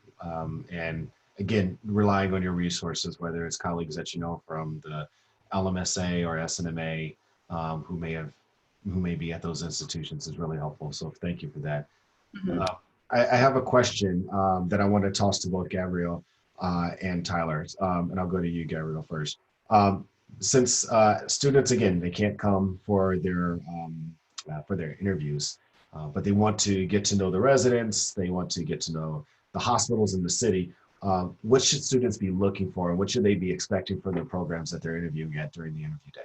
And again, relying on your resources, whether it's colleagues that you know from the LMSA or SNMA, who may be at those institutions, is really helpful. So thank you for that. Mm-hmm. I have a question that I want to toss to both Gabrielle and Tyler, and I'll go to you, Gabrielle, first. Since students, again, they can't come for their interviews, but they want to get to know the residents, they want to get to know the hospitals in the city. What should students be looking for, and what should they be expecting from the programs that they're interviewing at during the interview day?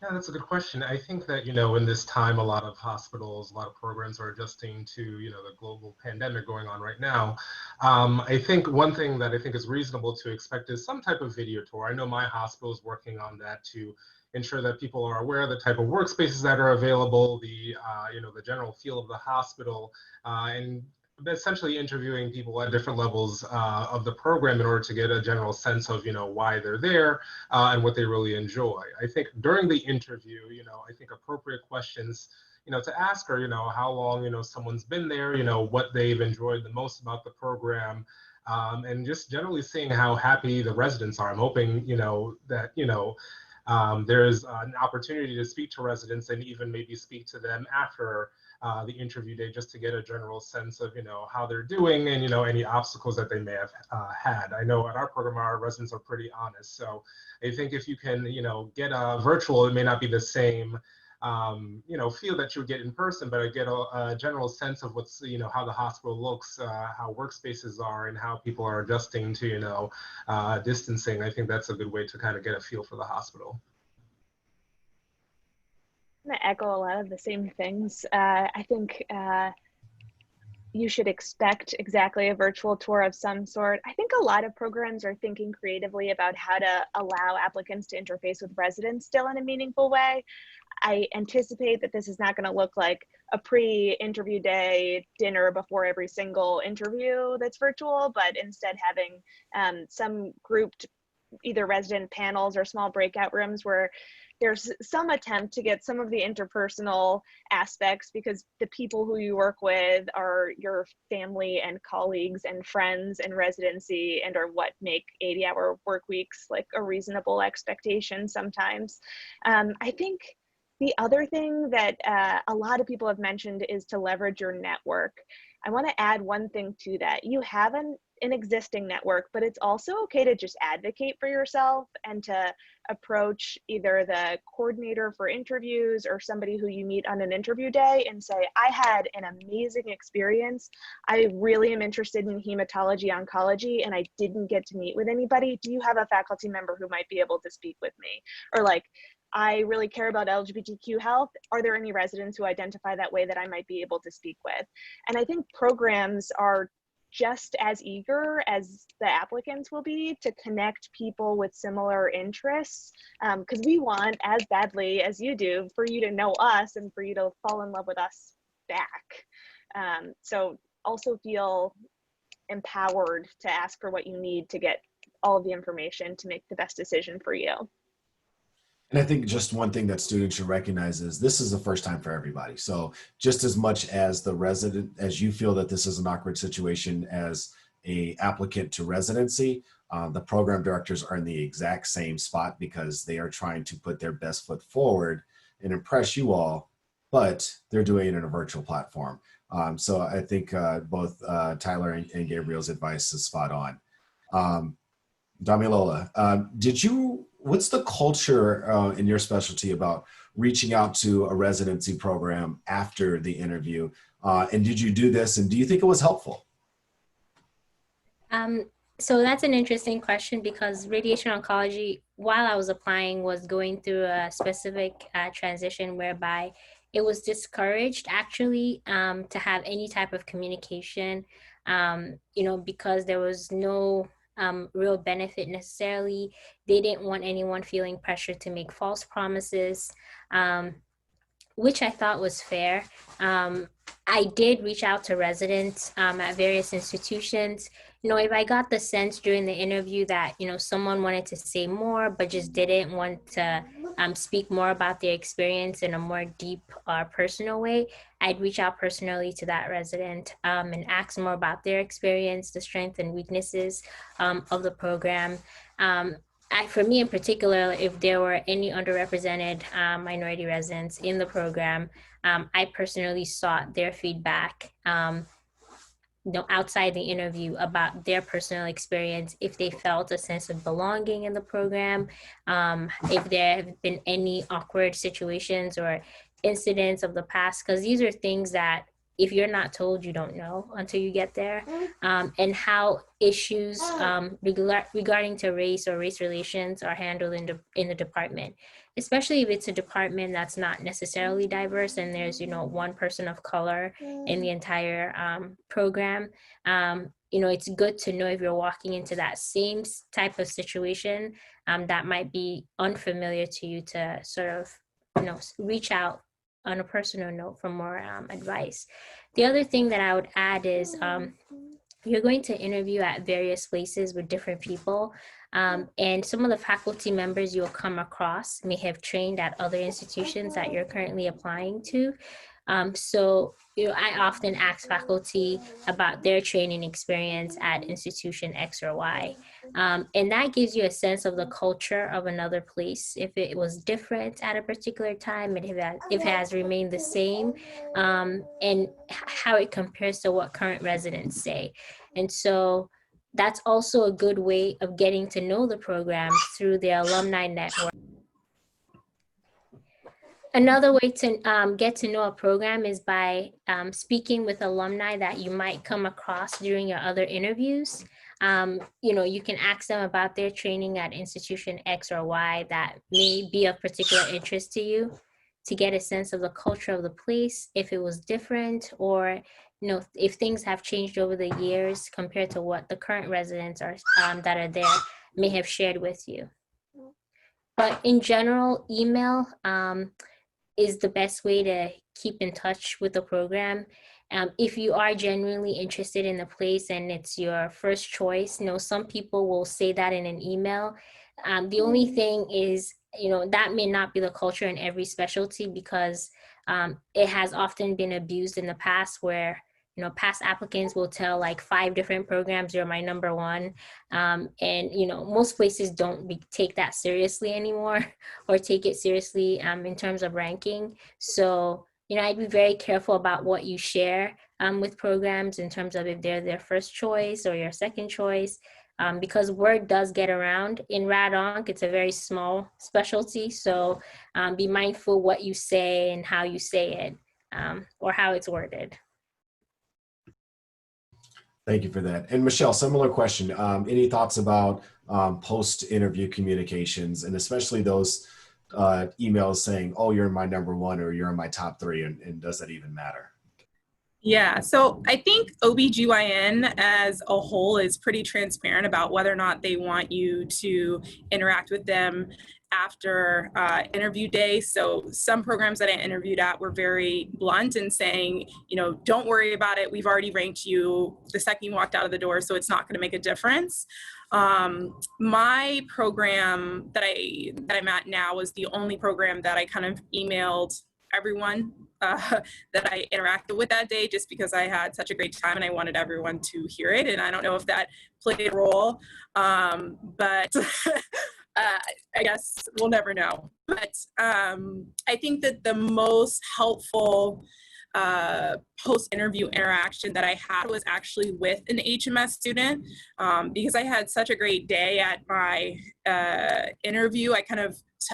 Yeah, that's a good question. I think that, in this time, a lot of hospitals, a lot of programs are adjusting to, the global pandemic going on right now. I think one thing that I think is reasonable to expect is some type of video tour. I know my hospital is working on that to ensure that people are aware of the type of workspaces that are available, the general feel of the hospital, and essentially interviewing people at different levels of the program in order to get a general sense of, why they're there and what they really enjoy. I think during the interview, I think appropriate questions, to ask are, how long, someone's been there, what they've enjoyed the most about the program, and just generally seeing how happy the residents are. I'm hoping, that, there's an opportunity to speak to residents and even maybe speak to them after the interview day, just to get a general sense of, how they're doing and, any obstacles that they may have had. I know at our program, our residents are pretty honest. So I think if you can, get a virtual, it may not be the same, feel that you would get in person, but I get a general sense of what's, how the hospital looks, how workspaces are, and how people are adjusting to, distancing. I think that's a good way to kind of get a feel for the hospital. I'm going to echo a lot of the same things. I think you should expect exactly a virtual tour of some sort. I think a lot of programs are thinking creatively about how to allow applicants to interface with residents still in a meaningful way. I anticipate that this is not going to look like a pre-interview day dinner before every single interview that's virtual, but instead having some grouped either resident panels or small breakout rooms where there's some attempt to get some of the interpersonal aspects, because the people who you work with are your family and colleagues and friends and residency, and are what make 80-hour work weeks like a reasonable expectation sometimes. I think the other thing that a lot of people have mentioned is to leverage your network. I want to add one thing to that. You have an existing network, but it's also okay to just advocate for yourself and to approach either the coordinator for interviews or somebody who you meet on an interview day and say, I had an amazing experience. I really am interested in hematology oncology and I didn't get to meet with anybody. Do you have a faculty member who might be able to speak with me? Or like, I really care about LGBTQ health. Are there any residents who identify that way that I might be able to speak with? And I think programs are just as eager as the applicants will be to connect people with similar interests, because we want as badly as you do for you to know us and for you to fall in love with us back. So also feel empowered to ask for what you need to get all of the information to make the best decision for you. And I think just one thing that students should recognize is this is the first time for everybody. So just as much as the resident, as you feel that this is an awkward situation as a applicant to residency, the program directors are in the exact same spot because they are trying to put their best foot forward and impress you all, but they're doing it in a virtual platform. So I think both Tyler and Gabriel's advice is spot on. Damilola, what's the culture in your specialty about reaching out to a residency program after the interview? And did you do this, and do you think it was helpful? So that's an interesting question, because radiation oncology, while I was applying, was going through a specific transition whereby it was discouraged actually to have any type of communication, because there was no real benefit necessarily. They didn't want anyone feeling pressure to make false promises, which I thought was fair. I did reach out to residents at various institutions. If I got the sense during the interview that, someone wanted to say more, but just didn't want to speak more about their experience in a more deep or personal way, I'd reach out personally to that resident and ask more about their experience, the strengths and weaknesses of the program. For me in particular, if there were any underrepresented minority residents in the program, I personally sought their feedback outside the interview about their personal experience, if they felt a sense of belonging in the program, if there have been any awkward situations or incidents of the past, because these are things that if you're not told, you don't know until you get there, and how issues regarding to race or race relations are handled in the department, especially if it's a department that's not necessarily diverse and there's, one person of color in the entire program. It's good to know if you're walking into that same type of situation that might be unfamiliar to you, to sort of, reach out on a personal note for more advice. The other thing that I would add is you're going to interview at various places with different people, and some of the faculty members you'll come across may have trained at other institutions that you're currently applying to. So I often ask faculty about their training experience at institution X or Y. And that gives you a sense of the culture of another place. If it was different at a particular time, and if it has remained the same, and how it compares to what current residents say. And so that's also a good way of getting to know the program through the alumni network. Another way to get to know a program is by speaking with alumni that you might come across during your other interviews. You can ask them about their training at institution X or Y that may be of particular interest to you, to get a sense of the culture of the place, if it was different, or if things have changed over the years compared to what the current residents are that are there may have shared with you. But in general, email is the best way to keep in touch with the program. If you are genuinely interested in the place and it's your first choice, some people will say that in an email. The only thing is, that may not be the culture in every specialty, because it has often been abused in the past where, past applicants will tell like 5 different programs, you're my number one. And, most places don't take that seriously anymore, or take it seriously in terms of ranking. So, I'd be very careful about what you share with programs in terms of if they're their first choice or your second choice, because word does get around. In Rad Onc, it's a very small specialty. So be mindful what you say and how you say it, or how it's worded. Thank you for that. And Michelle, similar question. Any thoughts about post-interview communications, and especially those emails saying, oh, you're my number one, or you're in my top 3, and does that even matter? Yeah, so I think OBGYN as a whole is pretty transparent about whether or not they want you to interact with them after interview day. So some programs that I interviewed at were very blunt in saying, don't worry about it. We've already ranked you the second you walked out of the door, so it's not going to make a difference. My program that I'm at now was the only program that I kind of emailed everyone that I interacted with that day, just because I had such a great time and I wanted everyone to hear it. And I don't know if that played a role, but I guess we'll never know. But I think that the most helpful post-interview interaction that I had was actually with an HMS student, because I had such a great day at my interview.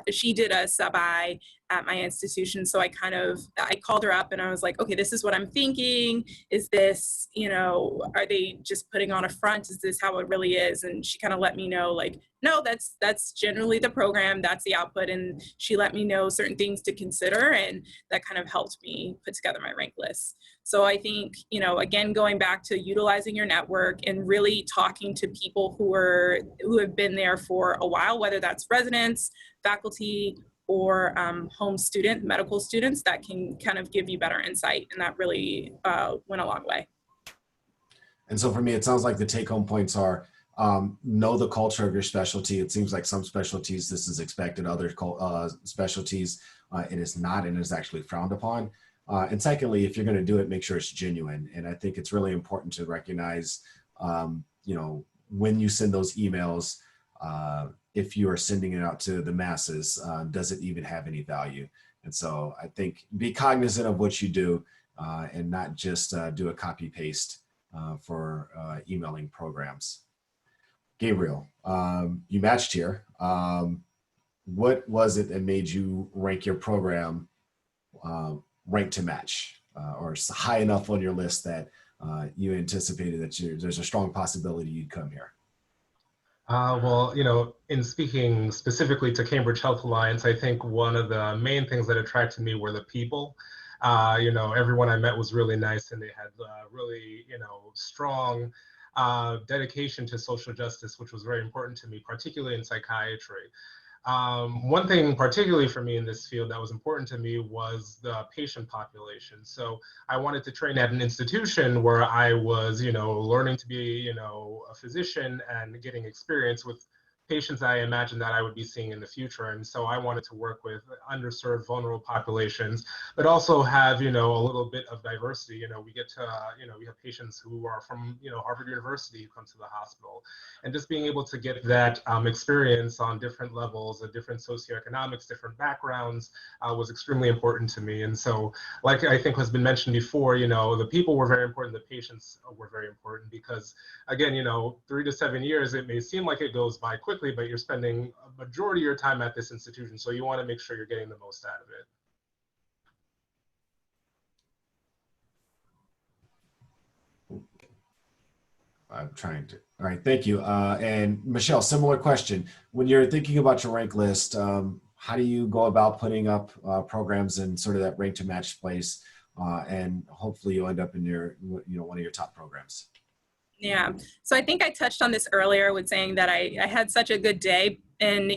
She did a sub-I at my institution. So I called her up and I was like, okay, this is what I'm thinking. Is this, are they just putting on a front? Is this how it really is? And she kind of let me know, like, no, that's generally the program, that's the output. And she let me know certain things to consider, and that kind of helped me put together my rank list. So I think, again, going back to utilizing your network and really talking to people who have been there for a while, whether that's residents, faculty, or home medical students that can kind of give you better insight. And that really went a long way. And so for me, it sounds like the take-home points are know the culture of your specialty. It seems like some specialties this is expected, other specialties it is not and is actually frowned upon. And secondly, if you're going to do it, make sure it's genuine. And I think it's really important to recognize, when you send those emails, if you are sending it out to the masses, does it even have any value? And so I think be cognizant of what you do and not just do a copy paste for emailing programs. Gabriel, you matched here. What was it that made you rank your program ranked to match or high enough on your list that you anticipated that there's a strong possibility you'd come here? Well, in speaking specifically to Cambridge Health Alliance, I think one of the main things that attracted me were the people. Everyone I met was really nice, and they had really, strong dedication to social justice, which was very important to me, particularly in psychiatry. One thing particularly for me in this field that was important to me was the patient population. So I wanted to train at an institution where I was, learning to be, a physician and getting experience with patients I imagined that I would be seeing in the future. And so I wanted to work with underserved, vulnerable populations, but also have, a little bit of diversity. We get to, we have patients who are from, Harvard University who come to the hospital. And just being able to get that experience on different levels, of different socioeconomics, different backgrounds was extremely important to me. And so, like I think has been mentioned before, the people were very important, the patients were very important because, again, 3 to 7 years, it may seem like it goes by quickly, but you're spending a majority of your time at this institution. So you want to make sure you're getting the most out of it. I'm trying to. All right, thank you. And Michelle, similar question. When you're thinking about your rank list, how do you go about putting up programs in sort of that rank to match place? And hopefully you'll end up in your, one of your top programs. Yeah, so I think I touched on this earlier with saying that I had such a good day. And,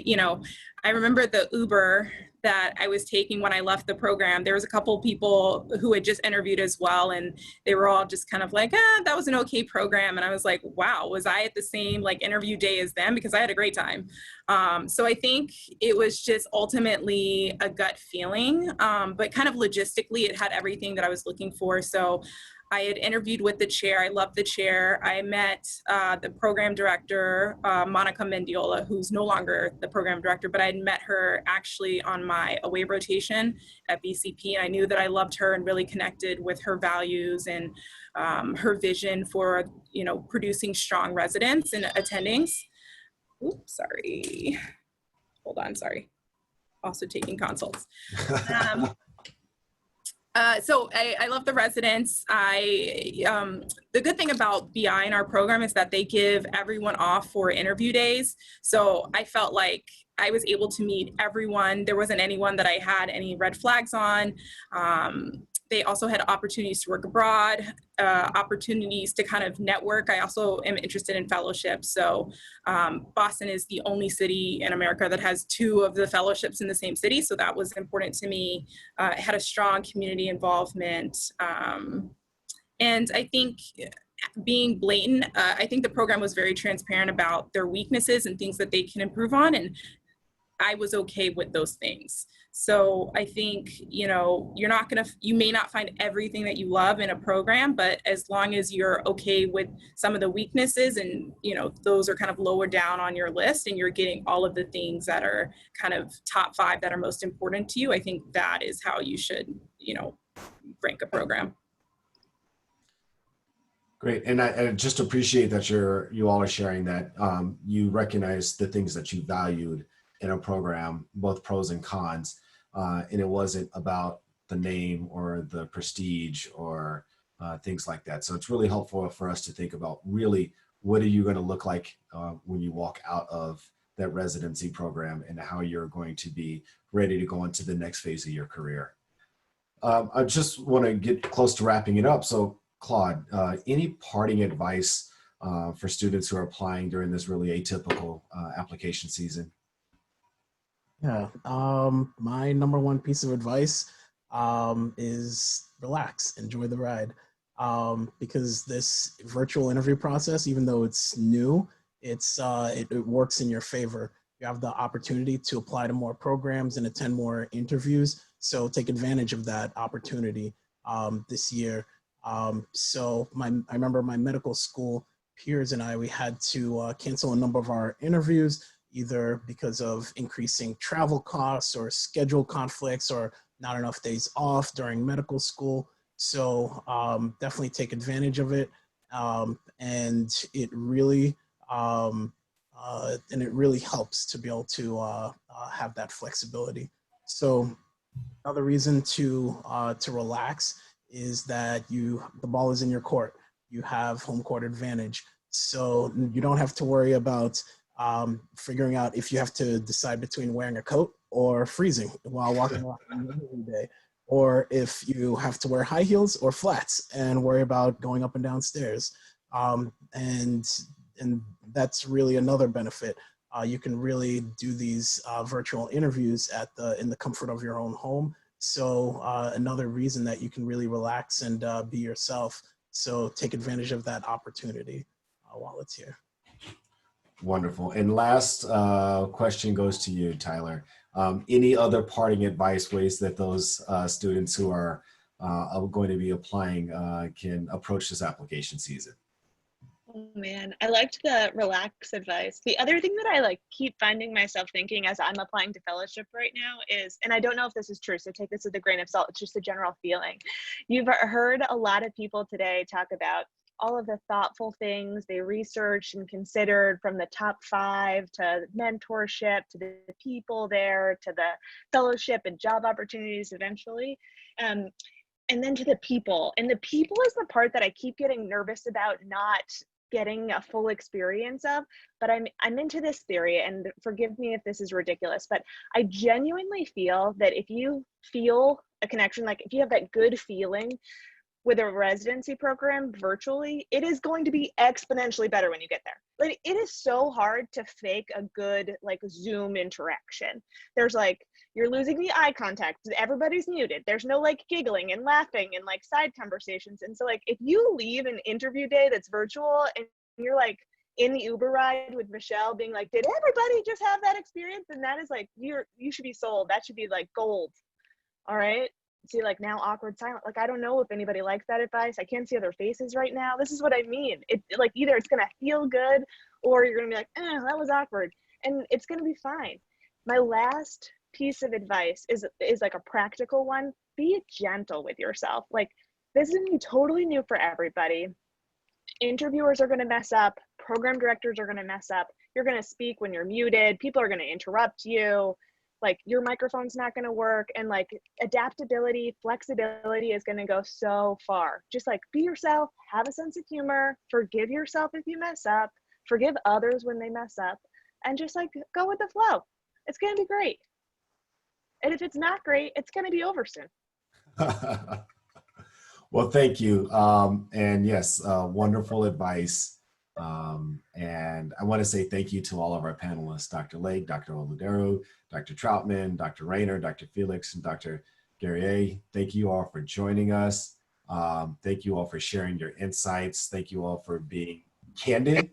I remember the Uber that I was taking when I left the program. There was a couple people who had just interviewed as well. And they were all just kind of like, that was an okay program. And I was like, wow, was I at the same interview day as them? Because I had a great time. So I think it was just ultimately a gut feeling, but kind of logistically, it had everything that I was looking for. So I had interviewed with the chair. I loved the chair. I met the program director, Monica Mendiola, who's no longer the program director, but I had met her actually on my away rotation at BCP. And I knew that I loved her and really connected with her values and her vision for, producing strong residents and attendings. Oops, sorry. Hold on, sorry. Also taking consults. So I love the residents. The good thing about BI in our program is that they give everyone off for interview days. So I felt like I was able to meet everyone. There wasn't anyone that I had any red flags on. They also had opportunities to work abroad, opportunities to kind of network. I also am interested in fellowships. So Boston is the only city in America that has 2 of the fellowships in the same city. So that was important to me. It had a strong community involvement. And I think being blatant, I think the program was very transparent about their weaknesses and things that they can improve on. And I was okay with those things. So I think, you may not find everything that you love in a program, but as long as you're okay with some of the weaknesses and, those are kind of lower down on your list and you're getting all of the things that are kind of top 5 that are most important to you, I think that is how you should, rank a program. Great, and I just appreciate that you all are sharing that you recognize the things that you valued in a program, both pros and cons, and it wasn't about the name or the prestige or things like that. So it's really helpful for us to think about really what are you going to look like when you walk out of that residency program and how you're going to be ready to go into the next phase of your career. I just want to get close to wrapping it up. So Claude, any parting advice for students who are applying during this really atypical application season? Yeah, my number one piece of advice is relax, enjoy the ride. Because this virtual interview process, even though it's new, it works in your favor. You have the opportunity to apply to more programs and attend more interviews. So take advantage of that opportunity this year. I remember my medical school peers and I, we had to cancel a number of our interviews either because of increasing travel costs or schedule conflicts or not enough days off during medical school. So definitely take advantage of it. And it really helps to be able to have that flexibility. So another reason to relax is that the ball is in your court. You have home court advantage, so you don't have to worry about figuring out if you have to decide between wearing a coat or freezing while walking around every day, or if you have to wear high heels or flats and worry about going up and down stairs. And that's really another benefit. You can really do these virtual interviews in the comfort of your own home. So another reason that you can really relax and be yourself. So take advantage of that opportunity while it's here. Wonderful. And last question goes to you, Tyler. Any other parting advice, ways that those students who are going to be applying can approach this application season? Oh man, I liked the relax advice. The other thing that I keep finding myself thinking as I'm applying to fellowship right now is, and I don't know if this is true, so take this with a grain of salt, it's just a general feeling. You've heard a lot of people today talk about all of the thoughtful things they researched and considered, from the top 5 to mentorship, to the people there, to the fellowship and job opportunities eventually. And then to the people. And the people is the part that I keep getting nervous about not getting a full experience of. But I'm into this theory, and forgive me if this is ridiculous, but I genuinely feel that if you feel a connection, like if you have that good feeling with a residency program virtually, it is going to be exponentially better when you get there. Like, it is so hard to fake a good Zoom interaction. There's you're losing the eye contact, everybody's muted, there's no giggling and laughing and side conversations. And so if you leave an interview day that's virtual and you're in the Uber ride with Michelle being did everybody just have that experience? And that is you should be sold. That should be gold. All right. See, now awkward silence. I don't know if anybody likes that advice. I can't see other faces right now. This is what I mean. It either it's gonna feel good or you're gonna be that was awkward, and it's gonna be fine. My last piece of advice is a practical one. Be gentle with yourself. This is gonna be totally new for everybody. Interviewers are gonna mess up. Program directors are gonna mess up. You're gonna speak when you're muted. People are gonna interrupt you. Your microphone's not going to work, and adaptability, flexibility is going to go so far. Just be yourself, have a sense of humor, forgive yourself if you mess up, forgive others when they mess up, and just go with the flow. It's going to be great. And if it's not great, it's going to be over soon. Well, thank you. And yes, wonderful advice. And I want to say thank you to all of our panelists, Dr. Lake, Dr. Oludero, Dr. Troutman, Dr. Rayner, Dr. Felix, and Dr. Guerrier. Thank you all for joining us. Thank you all for sharing your insights. Thank you all for being candid.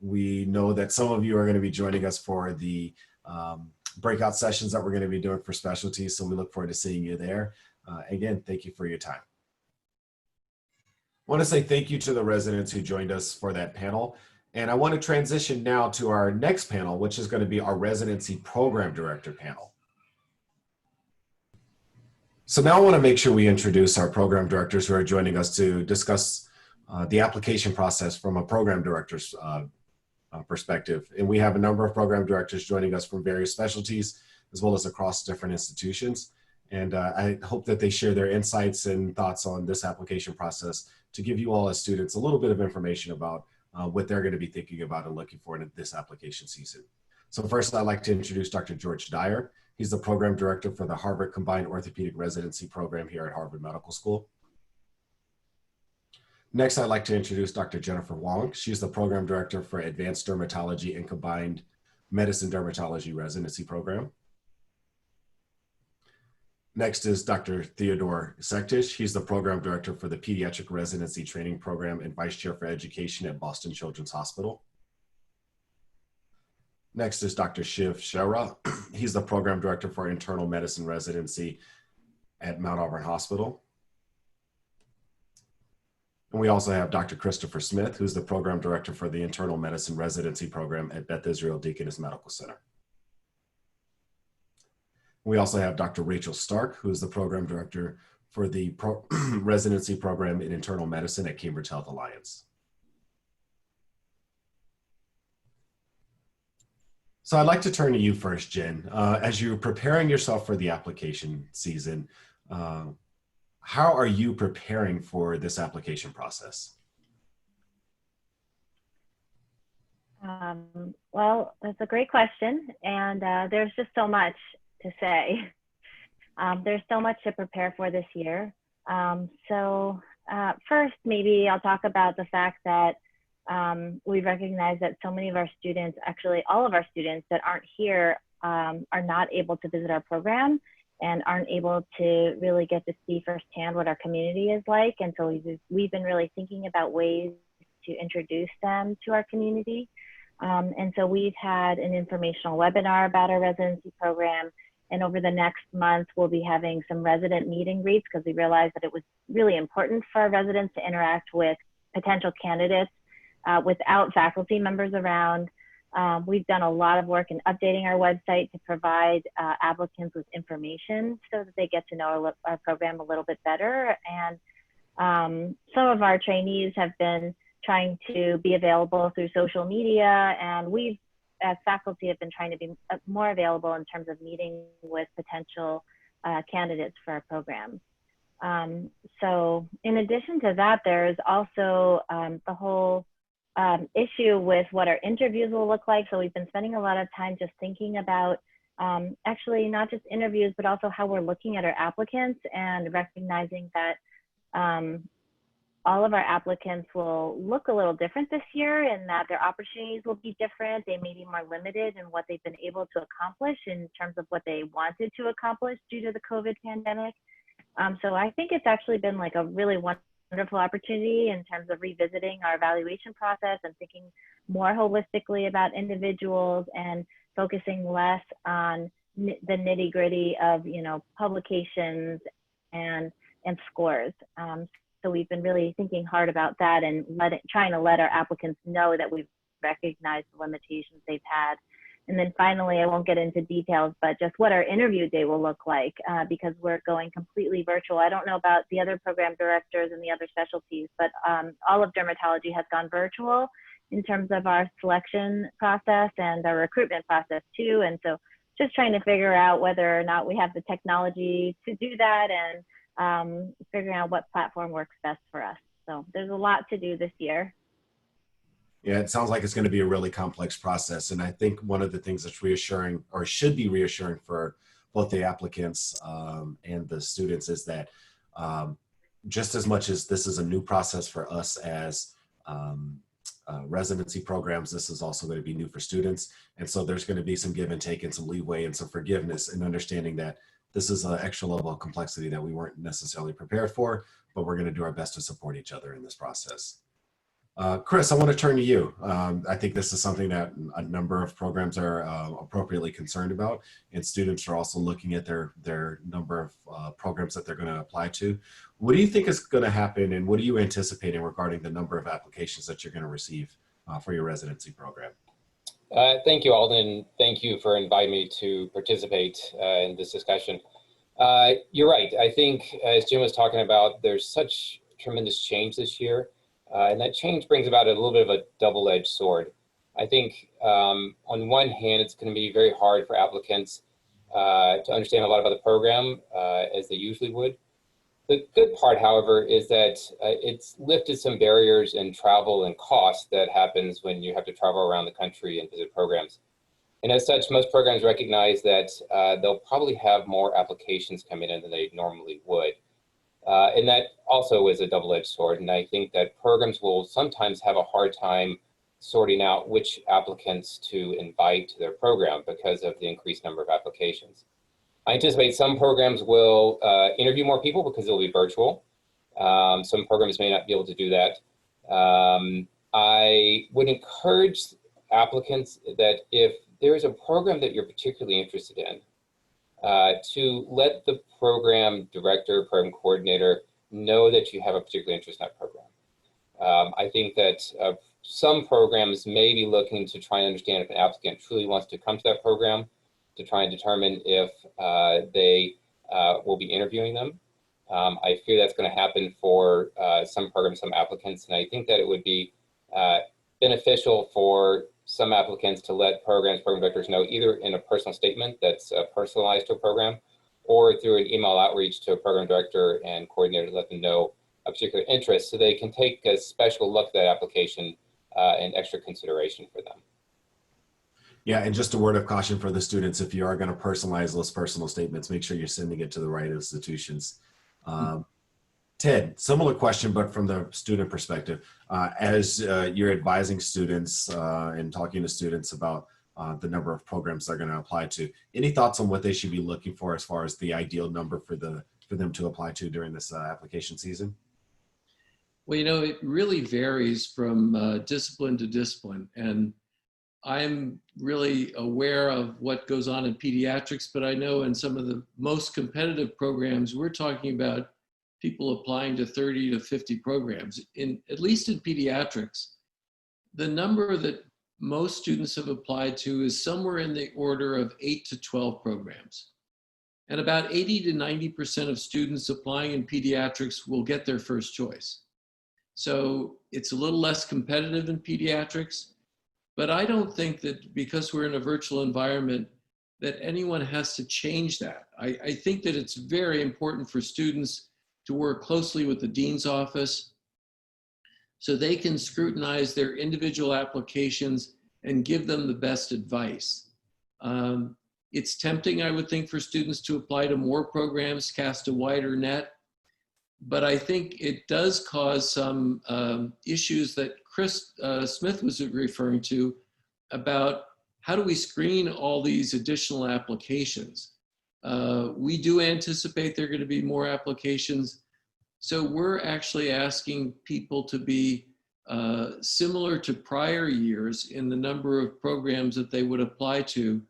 We know that some of you are going to be joining us for the breakout sessions that we're going to be doing for specialties. So we look forward to seeing you there. Again, thank you for your time. I want to say thank you to the residents who joined us for that panel. And I want to transition now to our next panel, which is going to be our residency program director panel. So now I want to make sure we introduce our program directors who are joining us to discuss the application process from a program director's perspective. And we have a number of program directors joining us from various specialties, as well as across different institutions. And I hope that they share their insights and thoughts on this application process to give you all as students a little bit of information about what they're going to be thinking about and looking for in this application season. So first, I'd like to introduce Dr. George Dyer. He's the program director for the Harvard Combined Orthopedic Residency Program here at Harvard Medical School. Next, I'd like to introduce Dr. Jennifer Wong. She's the program director for Advanced Dermatology and Combined Medicine Dermatology Residency Program. Next is Dr. Theodore Sektish. He's the Program Director for the Pediatric Residency Training Program and Vice Chair for Education at Boston Children's Hospital. Next is Dr. Shiv Shera. He's the Program Director for Internal Medicine Residency at Mount Auburn Hospital. And we also have Dr. Christopher Smith, who's the Program Director for the Internal Medicine Residency Program at Beth Israel Deaconess Medical Center. We also have Dr. Rachel Stark, who is the Program Director for the Residency Program in Internal Medicine at Cambridge Health Alliance. So I'd like to turn to you first, Jen. As you're preparing yourself for the application season, how are you preparing for this application process? Well, that's a great question, and there's just so much to say. There's so much to prepare for this year. First, maybe I'll talk about the fact that we recognize that so many of our students, actually all of our students that aren't here, are not able to visit our program and aren't able to really get to see firsthand what our community is like. And so we've been really thinking about ways to introduce them to our community. And so we've had an informational webinar about our residency program. And over the next month, we'll be having some resident meet and greets because we realized that it was really important for our residents to interact with potential candidates without faculty members around. We've done a lot of work in updating our website to provide applicants with information so that they get to know our program a little bit better. And some of our trainees have been trying to be available through social media, and we've, as faculty, have been trying to be more available in terms of meeting with potential candidates for our program. So in addition to that, there's also the whole issue with what our interviews will look like. So we've been spending a lot of time just thinking about actually not just interviews, but also how we're looking at our applicants and recognizing that all of our applicants will look a little different this year and that their opportunities will be different. They may be more limited in what they've been able to accomplish in terms of what they wanted to accomplish due to the COVID pandemic. So I think it's actually been like a really wonderful opportunity in terms of revisiting our evaluation process and thinking more holistically about individuals and focusing less on the nitty gritty of, you know, publications and scores. So we've been really thinking hard about that and trying to let our applicants know that we've recognized the limitations they've had. And then finally, I won't get into details, but just what our interview day will look like because we're going completely virtual. I don't know about the other program directors and the other specialties, but all of dermatology has gone virtual in terms of our selection process and our recruitment process too. And so just trying to figure out whether or not we have the technology to do that and figuring out what platform works best for us. So there's a lot to do this year. Yeah, it sounds like it's going to be a really complex process. And I think one of the things that's reassuring or should be reassuring for both the applicants and the students is that just as much as this is a new process for us as residency programs, this is also going to be new for students. And so there's going to be some give and take and some leeway and some forgiveness and understanding that this is an extra level of complexity that we weren't necessarily prepared for, but we're going to do our best to support each other in this process. Chris, I want to turn to you. I think this is something that a number of programs are appropriately concerned about, and students are also looking at their number of programs that they're going to apply to. What do you think is going to happen, and what are you anticipating regarding the number of applications that you're going to receive for your residency program? Thank you, Alden. Thank you for inviting me to participate in this discussion. You're right. I think, as Jim was talking about, there's such tremendous change this year. And that change brings about a little bit of a double-edged sword. I think on one hand, it's going to be very hard for applicants to understand a lot about the program as they usually would. The good part, however, is that it's lifted some barriers in travel and cost that happens when you have to travel around the country and visit programs. And as such, most programs recognize that they'll probably have more applications coming in than they normally would. And that also is a double-edged sword. And I think that programs will sometimes have a hard time sorting out which applicants to invite to their program because of the increased number of applications. I anticipate some programs will interview more people because it'll be virtual. Some programs may not be able to do that. I would encourage applicants that if there is a program that you're particularly interested in, to let the program director, program coordinator know that you have a particular interest in that program. I think that some programs may be looking to try and understand if an applicant truly wants to come to that program, to try and determine if they will be interviewing them. I fear that's going to happen for some programs, some applicants, and I think that it would be beneficial for some applicants to let program directors know either in a personal statement that's personalized to a program or through an email outreach to a program director and coordinator to let them know a particular interest so they can take a special look at that application and extra consideration for them. Yeah, and just a word of caution for the students, if you are going to personalize those personal statements, make sure you're sending it to the right institutions. Ted, similar question, but from the student perspective. As you're advising students and talking to students about the number of programs they're going to apply to, any thoughts on what they should be looking for as far as the ideal number for them to apply to during this application season? Well, it really varies from discipline to discipline. And I'm really aware of what goes on in pediatrics, but I know in some of the most competitive programs, we're talking about people applying to 30 to 50 programs. At least in pediatrics, the number that most students have applied to is somewhere in the order of 8 to 12 programs. And about 80 to 90% of students applying in pediatrics will get their first choice. So it's a little less competitive in pediatrics, but I don't think that because we're in a virtual environment that anyone has to change that. I think that it's very important for students to work closely with the dean's office so they can scrutinize their individual applications and give them the best advice. It's tempting, I would think, for students to apply to more programs, cast a wider net, but I think it does cause some issues that Chris Smith was referring to about how do we screen all these additional applications. We do anticipate there are going to be more applications. So we're actually asking people to be similar to prior years in the number of programs that they would apply to,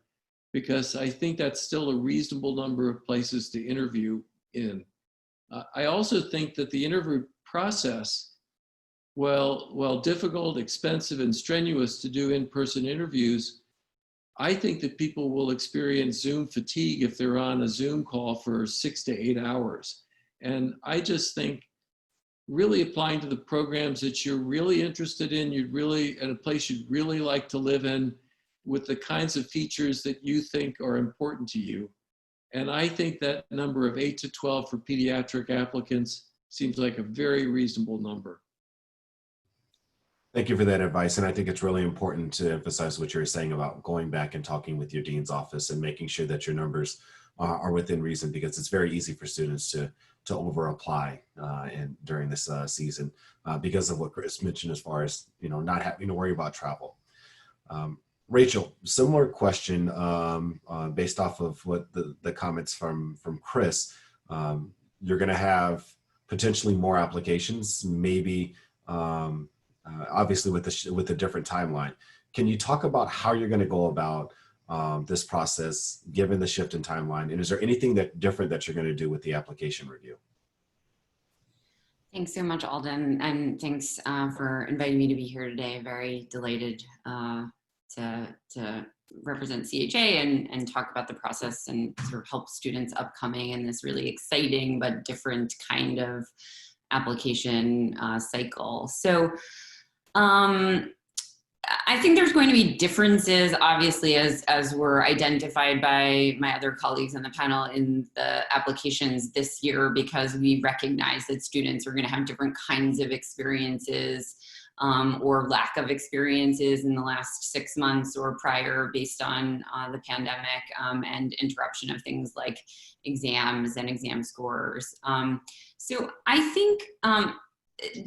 because I think that's still a reasonable number of places to interview in. I also think that the interview process, while difficult, expensive, and strenuous to do in-person interviews, I think that people will experience Zoom fatigue if they're on a Zoom call for 6 to 8 hours. And I just think really applying to the programs that you're really interested in, and a place you'd really like to live in with the kinds of features that you think are important to you. And I think that number of 8 to 12 for pediatric applicants seems like a very reasonable number. Thank you for that advice. And I think it's really important to emphasize what you're saying about going back and talking with your dean's office and making sure that your numbers are within reason, because it's very easy for students to over apply during this season because of what Chris mentioned as far as not having to worry about travel. Rachel, similar question based off of what the comments from Chris. You're going to have potentially more applications, maybe obviously with a different timeline. Can you talk about how you're going to go about this process given the shift in timeline? And is there anything different that you're going to do with the application review? Thanks so much, Alden, and thanks for inviting me to be here today. Very delighted to represent CHA and talk about the process and sort of help students upcoming in this really exciting but different kind of application cycle. So I think there's going to be differences, obviously, as were identified by my other colleagues on the panel in the applications this year, because we recognize that students are going to have different kinds of experiences or lack of experiences in the last 6 months or prior based on the pandemic and interruption of things like exams and exam scores. So I think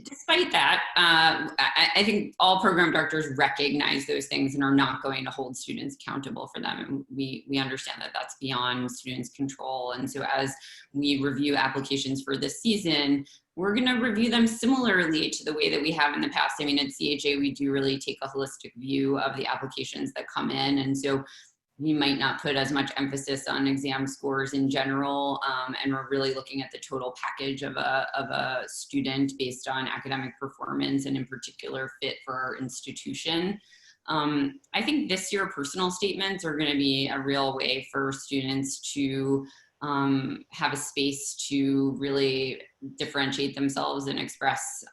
despite that, I think all program directors recognize those things and are not going to hold students accountable for them. And we understand that that's beyond students' control. And so as we review applications for this season, we're going to review them similarly to the way that we have in the past. I mean, at CHA, we do really take a holistic view of the applications that come in. And so we might not put as much emphasis on exam scores in general, and we're really looking at the total package of a student based on academic performance and in particular fit for our institution. I think this year personal statements are going to be a real way for students to have a space to really differentiate themselves and express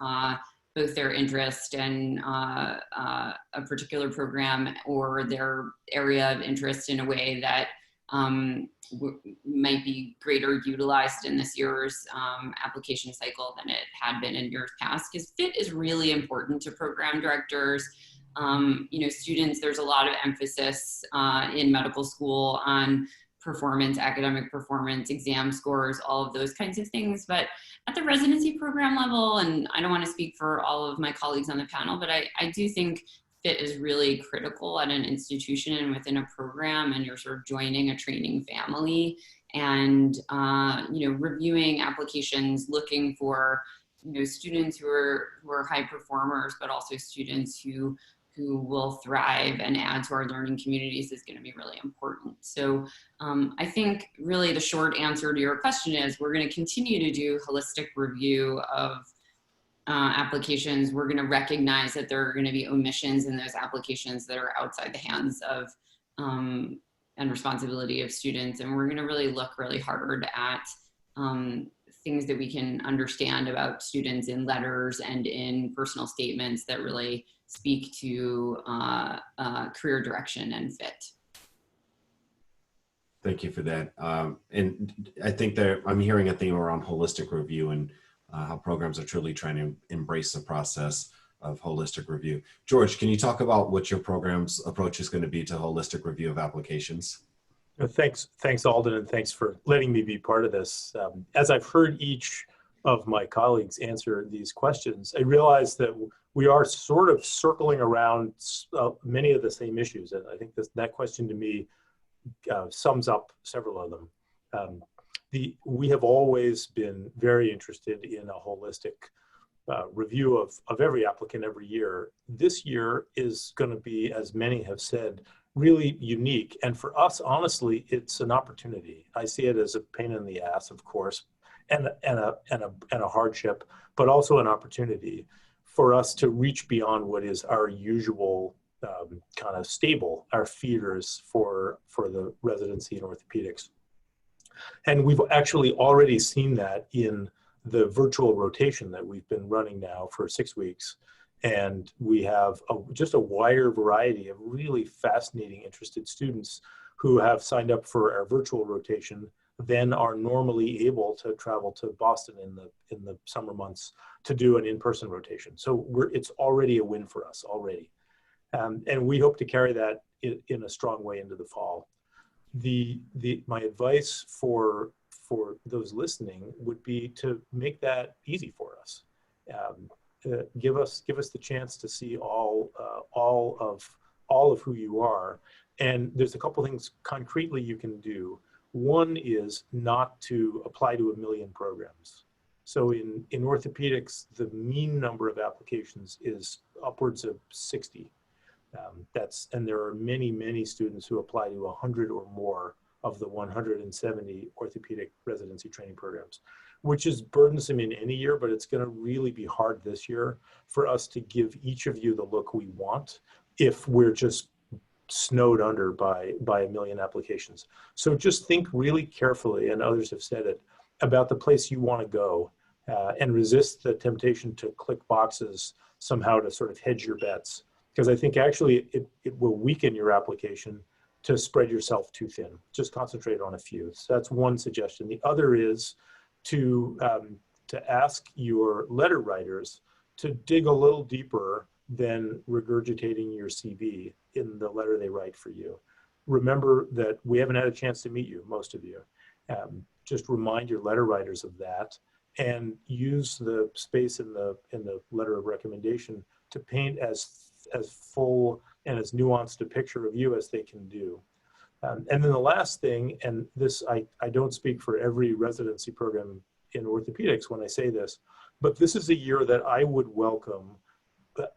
both their interest in a particular program or their area of interest in a way that might be greater utilized in this year's application cycle than it had been in years past, because fit is really important to program directors. You know, students, there's a lot of emphasis in medical school on performance, academic performance, exam scores, all of those kinds of things. But at the residency program level, and I don't want to speak for all of my colleagues on the panel, but I do think fit is really critical at an institution and within a program, and you're sort of joining a training family and, you know, reviewing applications, looking for, you know, students who are high performers, but also students who will thrive and add to our learning communities is going to be really important. So I think really the short answer to your question is we're going to continue to do holistic review of applications. We're going to recognize that there are going to be omissions in those applications that are outside the hands of and responsibility of students. And we're going to really look really hard at things that we can understand about students in letters and in personal statements that really speak to career direction and fit. Thank you for that. And I think that I'm hearing a theme around holistic review and how programs are truly trying to embrace the process of holistic review. George, can you talk about what your program's approach is going to be to holistic review of applications? Thanks, Alden, and thanks for letting me be part of this. As I've heard each of my colleagues answer these questions, I realize that we are sort of circling around many of the same issues. And I think that question to me sums up several of them. We have always been very interested in a holistic review of every applicant every year. This year is going to be, as many have said, really unique. And for us, honestly, it's an opportunity. I see it as a pain in the ass, of course, and a hardship, but also an opportunity for us to reach beyond what is our usual kind of stable, our feeders for the residency in orthopedics. And we've actually already seen that in the virtual rotation that we've been running now for 6 weeks. And we have just a wider variety of really fascinating, interested students who have signed up for our virtual rotation, then are normally able to travel to Boston in the summer months to do an in-person rotation. So it's already a win for us already. And we hope to carry that in a strong way into the fall. My advice for those listening would be to make that easy for us. Give us the chance to see all of who you are. And there's a couple things concretely you can do. One is not to apply to 1 million programs. So in orthopedics, the mean number of applications is upwards of 60. And there are many students who apply to 100 or more of the 170 orthopedic residency training programs, which is burdensome in any year, but it's going to really be hard this year for us to give each of you the look we want if we're just snowed under by 1 million applications. So just think really carefully, and others have said it, about the place you want to go and resist the temptation to click boxes somehow to sort of hedge your bets. Because I think actually it will weaken your application to spread yourself too thin. Just concentrate on a few. So that's one suggestion. The other is to ask your letter writers to dig a little deeper than regurgitating your CV in the letter they write for you. Remember that we haven't had a chance to meet you, most of you. Just remind your letter writers of that and use the space in the letter of recommendation to paint as full and as nuanced a picture of you as they can do. And then the last thing, and this I don't speak for every residency program in orthopedics when I say this, but this is a year that I would welcome,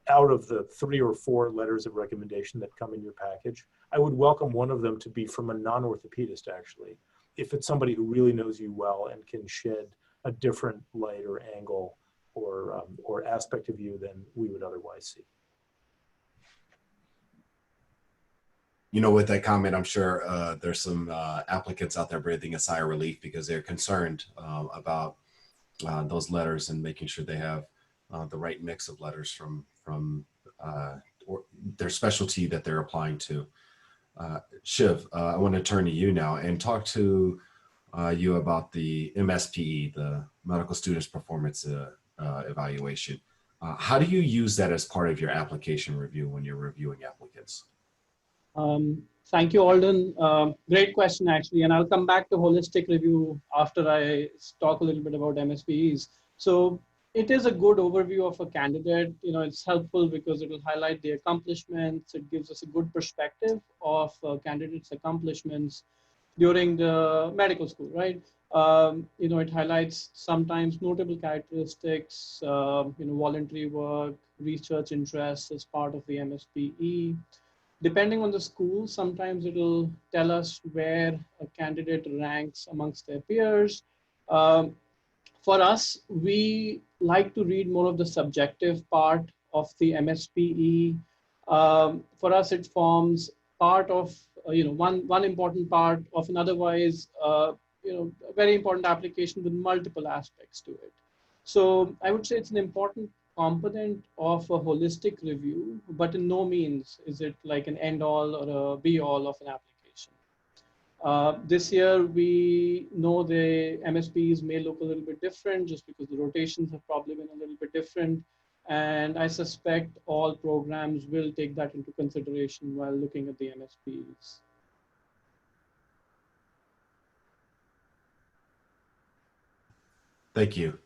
out of the 3 or 4 letters of recommendation that come in your package, I would welcome one of them to be from a non-orthopedist, actually. If it's somebody who really knows you well and can shed a different light or angle or aspect of you than we would otherwise see. You know, with that comment, I'm sure there's some applicants out there breathing a sigh of relief because they're concerned about those letters and making sure they have the right mix of letters from their specialty that they're applying to. Shiv, I want to turn to you now and talk to you about the MSPE, the Medical Students Performance Evaluation. How do you use that as part of your application review when you're reviewing applicants? Thank you, Alden. Great question, actually, and I'll come back to holistic review after I talk a little bit about MSPEs. So it is a good overview of a candidate. You know, it's helpful because it will highlight the accomplishments. It gives us a good perspective of candidates' accomplishments during the medical school, right? You know, it highlights sometimes notable characteristics, you know, voluntary work, research interests as part of the MSPE. Depending on the school, sometimes it'll tell us where a candidate ranks amongst their peers. For us, we like to read more of the subjective part of the MSPE. For us, it forms part of, you know, one important part of an otherwise, you know, a very important application with multiple aspects to it. So I would say it's an important component of a holistic review, but in no means is it like an end-all or a be-all of an application. This year, we know the MSPs may look a little bit different just because the rotations have probably been a little bit different. And I suspect all programs will take that into consideration while looking at the MSPs. Thank you.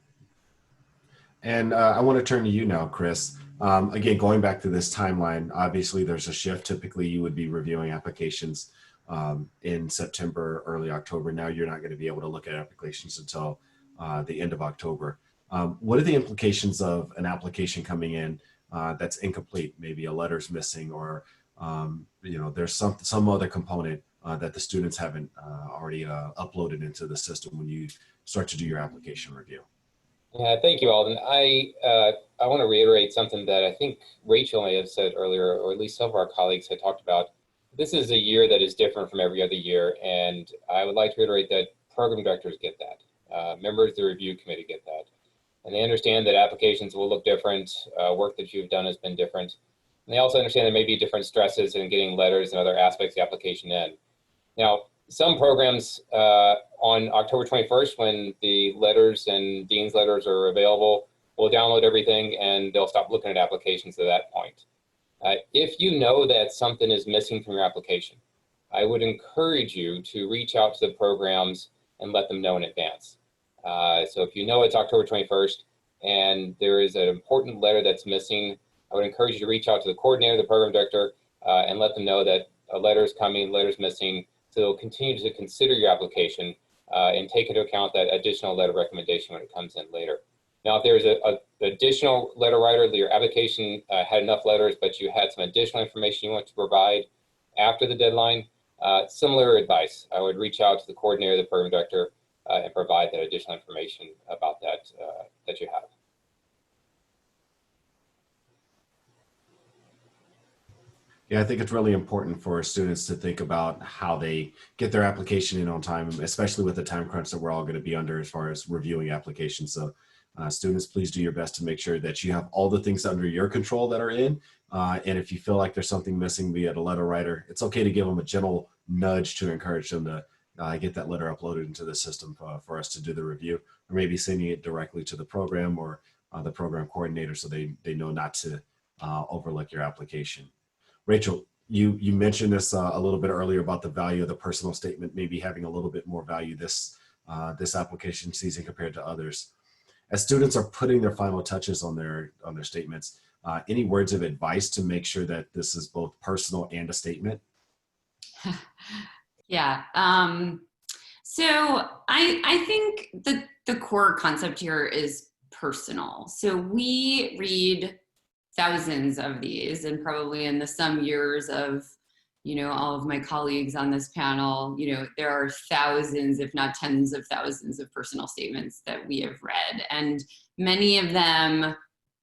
And I want to turn to you now, Chris. Again, going back to this timeline, obviously there's a shift. Typically, you would be reviewing applications in September, early October. Now you're not going to be able to look at applications until the end of October. What are the implications of an application coming in that's incomplete? Maybe a letter's missing, or you know, there's some other component that the students haven't already uploaded into the system when you start to do your application review. Yeah, thank you, Alden. I want to reiterate something that I think Rachel may have said earlier, or at least some of our colleagues had talked about. This is a year that is different from every other year, and I would like to reiterate that program directors get that. Members of the review committee get that. And they understand that applications will look different, work that you've done has been different. And they also understand there may be different stresses in getting letters and other aspects of the application in. Now, some programs on October 21st, when the letters and dean's letters are available, will download everything and they'll stop looking at applications at that point. If you know that something is missing from your application, I would encourage you to reach out to the programs and let them know in advance. So if you know it's October 21st and there is an important letter that's missing, I would encourage you to reach out to the coordinator, the program director, and let them know that a letter is coming, letter's missing. So they'll continue to consider your application and take into account that additional letter recommendation when it comes in later. Now, if there's an additional letter writer, your application had enough letters, but you had some additional information you want to provide after the deadline, similar advice. I would reach out to the coordinator, the program director, and provide that additional information about that that you have. Yeah, I think it's really important for students to think about how they get their application in on time, especially with the time crunch that we're all going to be under as far as reviewing applications. So students, please do your best to make sure that you have all the things under your control that are in. And if you feel like there's something missing, be it a letter writer, it's okay to give them a gentle nudge to encourage them to get that letter uploaded into the system for us to do the review, or maybe sending it directly to the program or the program coordinator so they know not to overlook your application. Rachel, you mentioned this a little bit earlier about the value of the personal statement, maybe having a little bit more value this application season compared to others. as students are putting their final touches on their statements, any words of advice to make sure that this is both personal and a statement? Yeah. So I think the core concept here is personal. So we read thousands of these, and probably in the sum years of, all of my colleagues on this panel, there are thousands, if not tens of thousands of personal statements that we have read. And many of them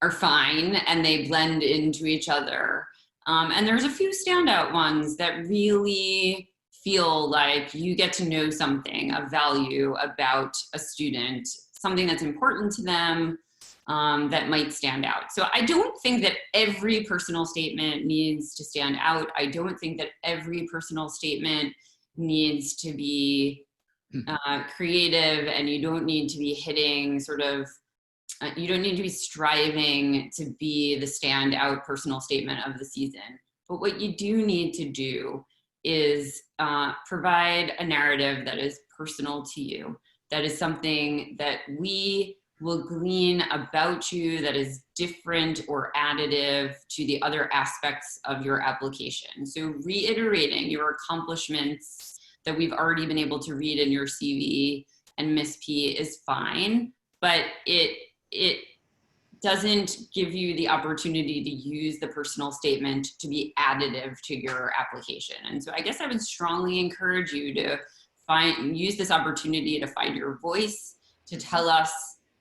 are fine and they blend into each other. And there's a few standout ones that really feel like you get to know something of value about a student, something that's important to them, that might stand out. So I don't think that every personal statement needs to stand out. I don't think that every personal statement needs to be creative, and you don't need to be hitting you don't need to be striving to be the standout personal statement of the season. But what you do need to do is provide a narrative that is personal to you, that is something that we will glean about you that is different or additive to the other aspects of your application. So reiterating your accomplishments that we've already been able to read in your CV and Miss P is fine, but it doesn't give you the opportunity to use the personal statement to be additive to your application. And so I guess I would strongly encourage you to use this opportunity to find your voice, to tell us,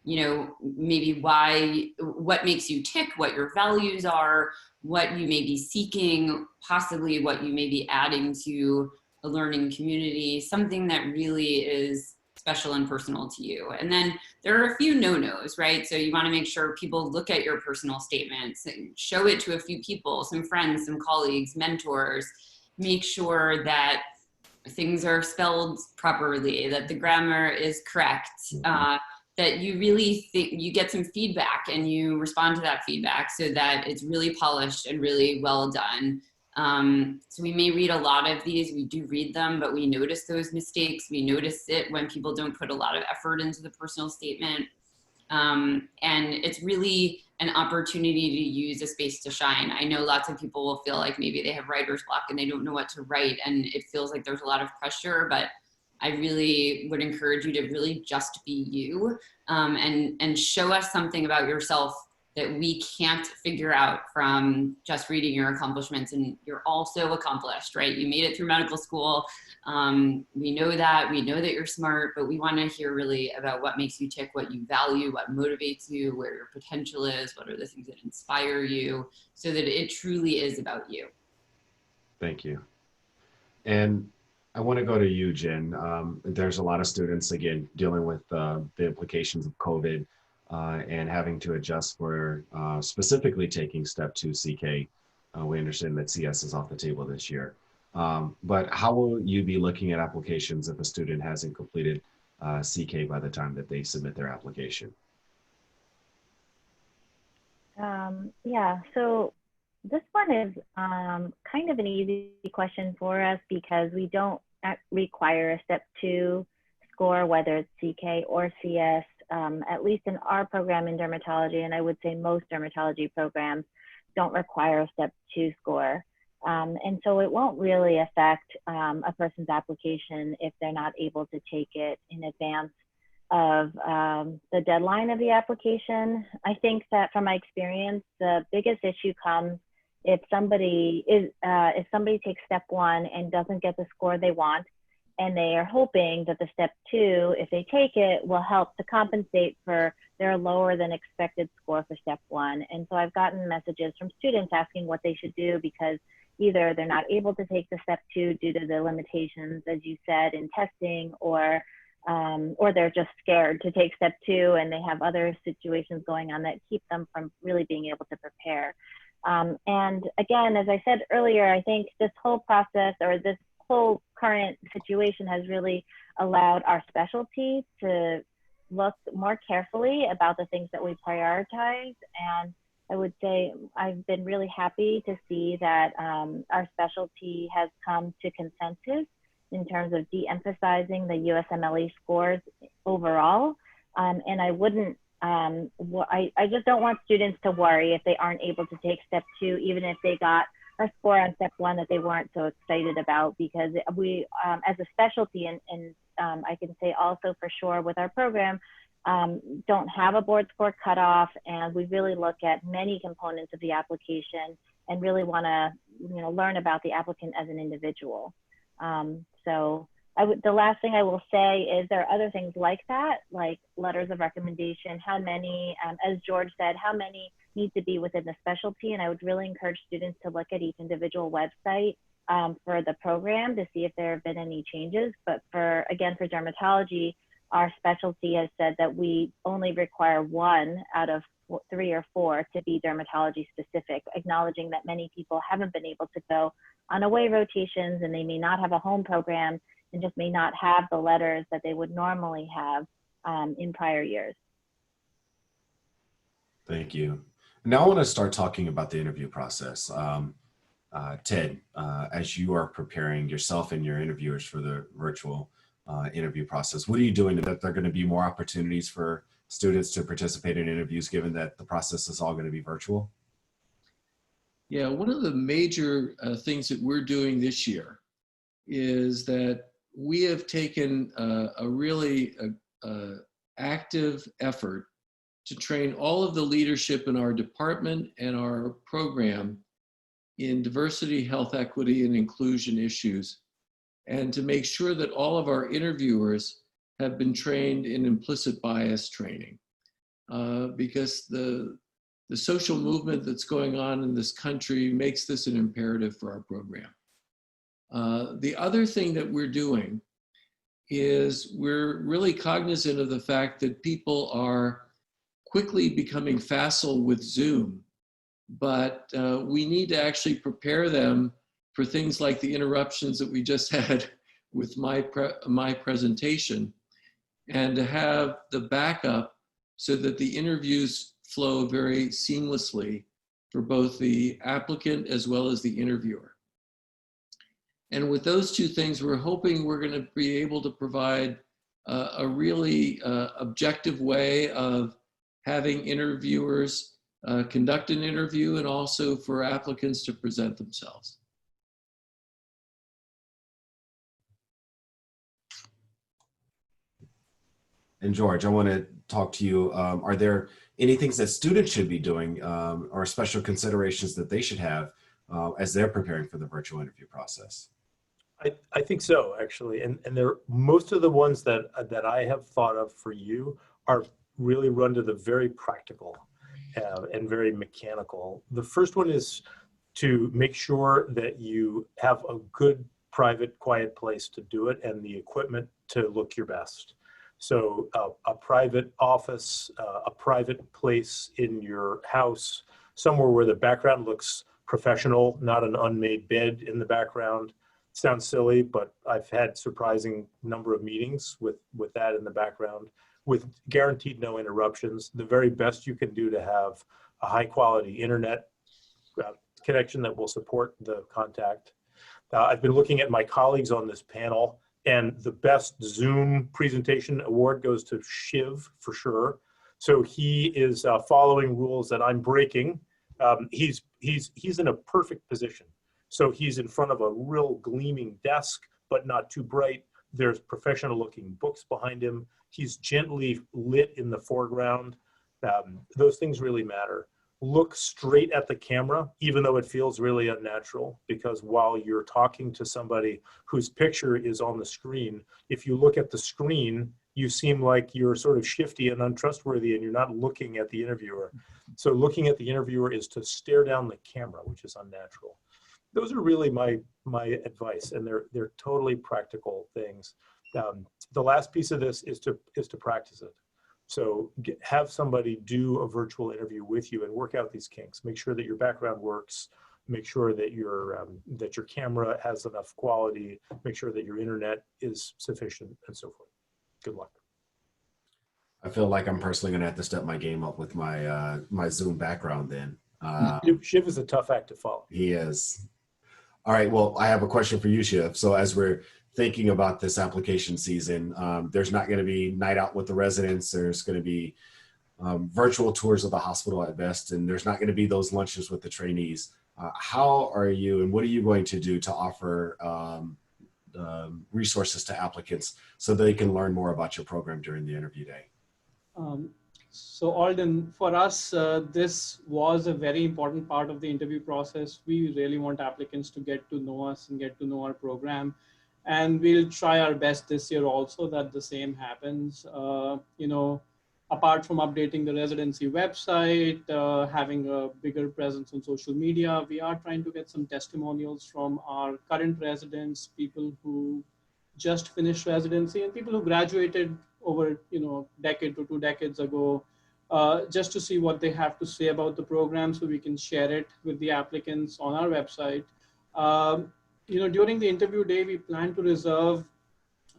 maybe what makes you tick, what your values are, what you may be seeking, possibly what you may be adding to the learning community, something that really is special and personal to you. And then there are a few no-nos, right? So you want to make sure people look at your personal statements and show it to a few people, some friends, some colleagues, mentors. Make sure that things are spelled properly, that the grammar is correct, that you really think you get some feedback and you respond to that feedback so that it's really polished and really well done. So we may read a lot of these, we do read them, but we notice those mistakes. We notice it when people don't put a lot of effort into the personal statement. And it's really an opportunity to use a space to shine. I know lots of people will feel like maybe they have writer's block and they don't know what to write, and it feels like there's a lot of pressure, but I really would encourage you to really just be you, and show us something about yourself that we can't figure out from just reading your accomplishments. And you're also accomplished, right? You made it through medical school. We know that you're smart, but we want to hear really about what makes you tick, what you value, what motivates you, where your potential is, what are the things that inspire you, so that it truly is about you. Thank you. And I want to go to you, Jen. There's a lot of students, again, dealing with the implications of COVID and having to adjust for specifically taking step 2 CK. We understand that CS is off the table this year. But how will you be looking at applications if a student hasn't completed CK by the time that they submit their application? Yeah, so this one is kind of an easy question for us because we don't require a step 2 score, whether it's CK or CS, at least in our program in dermatology, and I would say most dermatology programs don't require a step 2 score. And so it won't really affect a person's application if they're not able to take it in advance of the deadline of the application. I think that from my experience, the biggest issue comes if somebody takes step 1 and doesn't get the score they want, and they are hoping that the step 2, if they take it, will help to compensate for their lower than expected score for step 1. And so I've gotten messages from students asking what they should do because either they're not able to take the step 2 due to the limitations, as you said, in testing, or they're just scared to take step 2 and they have other situations going on that keep them from really being able to prepare. And again, as I said earlier, I think this whole process, or this whole current situation, has really allowed our specialty to look more carefully about the things that we prioritize. And I would say I've been really happy to see that our specialty has come to consensus in terms of de-emphasizing the USMLE scores overall. And I wouldn't I just don't want students to worry if they aren't able to take step 2, even if they got a score on step 1 that they weren't so excited about, because we, as a specialty, and I can say also for sure with our program, don't have a board score cutoff, and we really look at many components of the application and really want to, learn about the applicant as an individual. So the last thing I will say is there are other things like that, like letters of recommendation, how many, as George said, how many need to be within the specialty. And I would really encourage students to look at each individual website for the program to see if there have been any changes. But for dermatology, our specialty has said that we only require 1 out of 3 or 4 to be dermatology specific, acknowledging that many people haven't been able to go on away rotations and they may not have a home program and just may not have the letters that they would normally have in prior years. Thank you. Now I want to start talking about the interview process. Ted, as you are preparing yourself and your interviewers for the virtual interview process, what are you doing that there are going to be more opportunities for students to participate in interviews, given that the process is all going to be virtual? Yeah, one of the major things that we're doing this year is that we have taken a really active effort to train all of the leadership in our department and our program in diversity, health, equity, and inclusion issues, and to make sure that all of our interviewers have been trained in implicit bias training, because the social movement that's going on in this country makes this an imperative for our program. The other thing that we're doing is we're really cognizant of the fact that people are quickly becoming facile with Zoom, but we need to actually prepare them for things like the interruptions that we just had with my presentation, and to have the backup so that the interviews flow very seamlessly for both the applicant as well as the interviewer. And with those two things, we're hoping we're going to be able to provide a really objective way of having interviewers conduct an interview, and also for applicants to present themselves. And George, I want to talk to you. Are there any things that students should be doing or special considerations that they should have as they're preparing for the virtual interview process? I think so, actually. And most of the ones that I have thought of for you are really run to the very practical and very mechanical. The first one is to make sure that you have a good, private, quiet place to do it and the equipment to look your best. So a private office, a private place in your house, somewhere where the background looks professional, not an unmade bed in the background. Sounds silly, but I've had surprising number of meetings with that in the background, with guaranteed no interruptions. The very best you can do to have a high quality internet connection that will support the contact. I've been looking at my colleagues on this panel, and the best Zoom presentation award goes to Shiv for sure. So he is following rules that I'm breaking. He's in a perfect position. So he's in front of a real gleaming desk, but not too bright. There's professional looking books behind him. He's gently lit in the foreground. Those things really matter. Look straight at the camera, even though it feels really unnatural, because while you're talking to somebody whose picture is on the screen, if you look at the screen, you seem like you're sort of shifty and untrustworthy and you're not looking at the interviewer. So looking at the interviewer is to stare down the camera, which is unnatural. Those are really my advice, and they're totally practical things. The last piece of this is to practice it. So have somebody do a virtual interview with you and work out these kinks. Make sure that your background works. Make sure that your camera has enough quality. Make sure that your internet is sufficient, and so forth. Good luck. I feel like I'm personally going to have to step my game up with my my Zoom background then. Shiv is a tough act to follow. He is. All right, well, I have a question for you, Shiv. So as we're thinking about this application season, there's not going to be night out with the residents. There's going to be virtual tours of the hospital at best, and there's not going to be those lunches with the trainees. How are you, and what are you going to do to offer resources to applicants so they can learn more about your program during the interview day? So Alden, for us, this was a very important part of the interview process. We really want applicants to get to know us and get to know our program. And we'll try our best this year also that the same happens. Apart from updating the residency website, having a bigger presence on social media, we are trying to get some testimonials from our current residents, people who just finished residency and people who graduated over decade to 2 decades ago, just to see what they have to say about the program so we can share it with the applicants on our website. During the interview day, we plan to reserve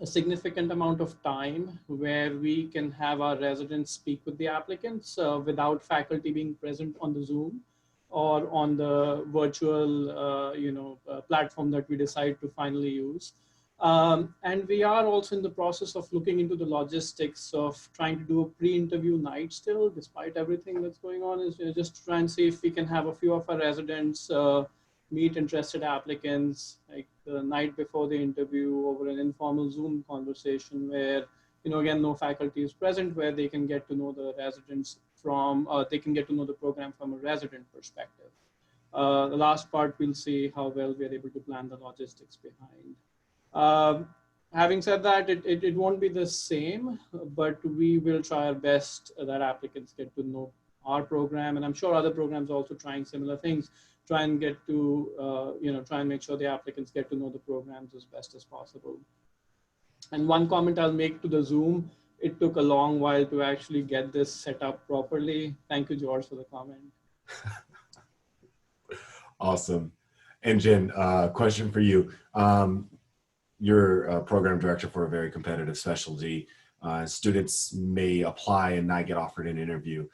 a significant amount of time where we can have our residents speak with the applicants without faculty being present on the Zoom or on the virtual platform that we decide to finally use. And we are also in the process of looking into the logistics of trying to do a pre-interview night still, despite everything that's going on, is just to try and see if we can have a few of our residents meet interested applicants like the night before the interview over an informal Zoom conversation where, again, no faculty is present, where they can get to know the residents they can get to know the program from a resident perspective. The last part, we'll see how well we're able to plan the logistics behind. Having said that, it won't be the same, but we will try our best that applicants get to know our program. And I'm sure other programs are also trying similar things, try and get to, try and make sure the applicants get to know the programs as best as possible. And one comment I'll make to the Zoom, it took a long while to actually get this set up properly. Thank you, George, for the comment. Awesome. And Jen, question for you. You're a program director for a very competitive specialty. Students may apply and not get offered an interview.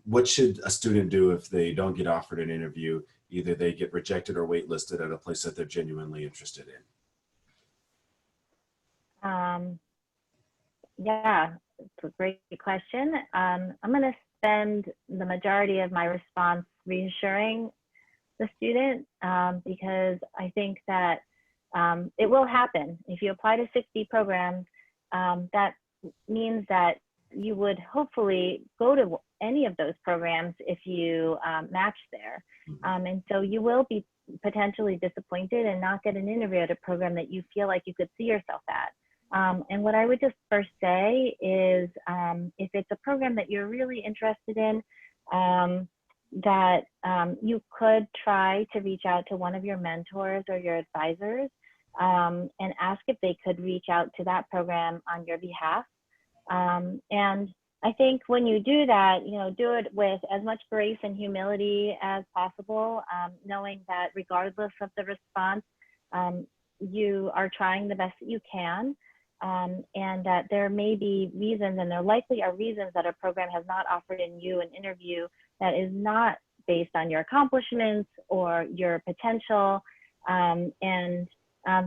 What should a student do if they don't get offered an interview? Either they get rejected or waitlisted at a place that they're genuinely interested in. Yeah, it's a great question. I'm going to spend the majority of my response reassuring the student because I think that it will happen. If you apply to 60 programs, that means that you would hopefully go to any of those programs if you match there. And so you will be potentially disappointed and not get an interview at a program that you feel like you could see yourself at. And what I would just first say is if it's a program that you're really interested in, that you could try to reach out to one of your mentors or your advisors and ask if they could reach out to that program on your behalf. And I think when you do that, do it with as much grace and humility as possible, knowing that regardless of the response, you are trying the best that you can, and that there may be reasons, and there likely are reasons that a program has not offered in you an interview that is not based on your accomplishments or your potential, and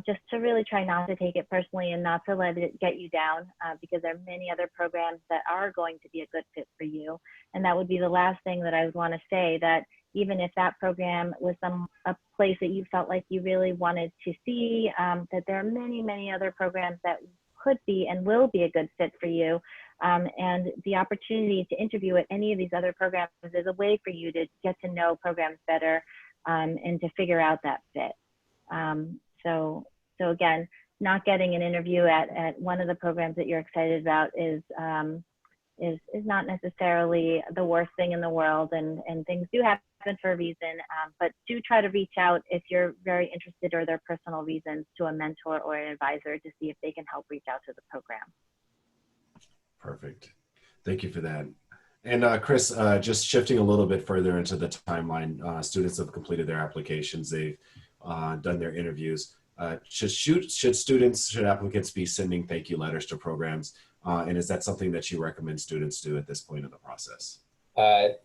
just to really try not to take it personally and not to let it get you down, because there are many other programs that are going to be a good fit for you. And that would be the last thing that I would want to say, that even if that program was a place that you felt like you really wanted to see, that there are many, many other programs that could be and will be a good fit for you. And the opportunity to interview at any of these other programs is a way for you to get to know programs better and to figure out that fit. So again, not getting an interview at one of the programs that you're excited about is not necessarily the worst thing in the world, and things do happen for a reason, but do try to reach out if you're very interested or there are personal reasons to a mentor or an advisor to see if they can help reach out to the program. Perfect. Thank you for that. And Chris, just shifting a little bit further into the timeline, students have completed their applications, they've done their interviews. Should applicants be sending thank you letters to programs? And is that something that you recommend students do at this point in the process?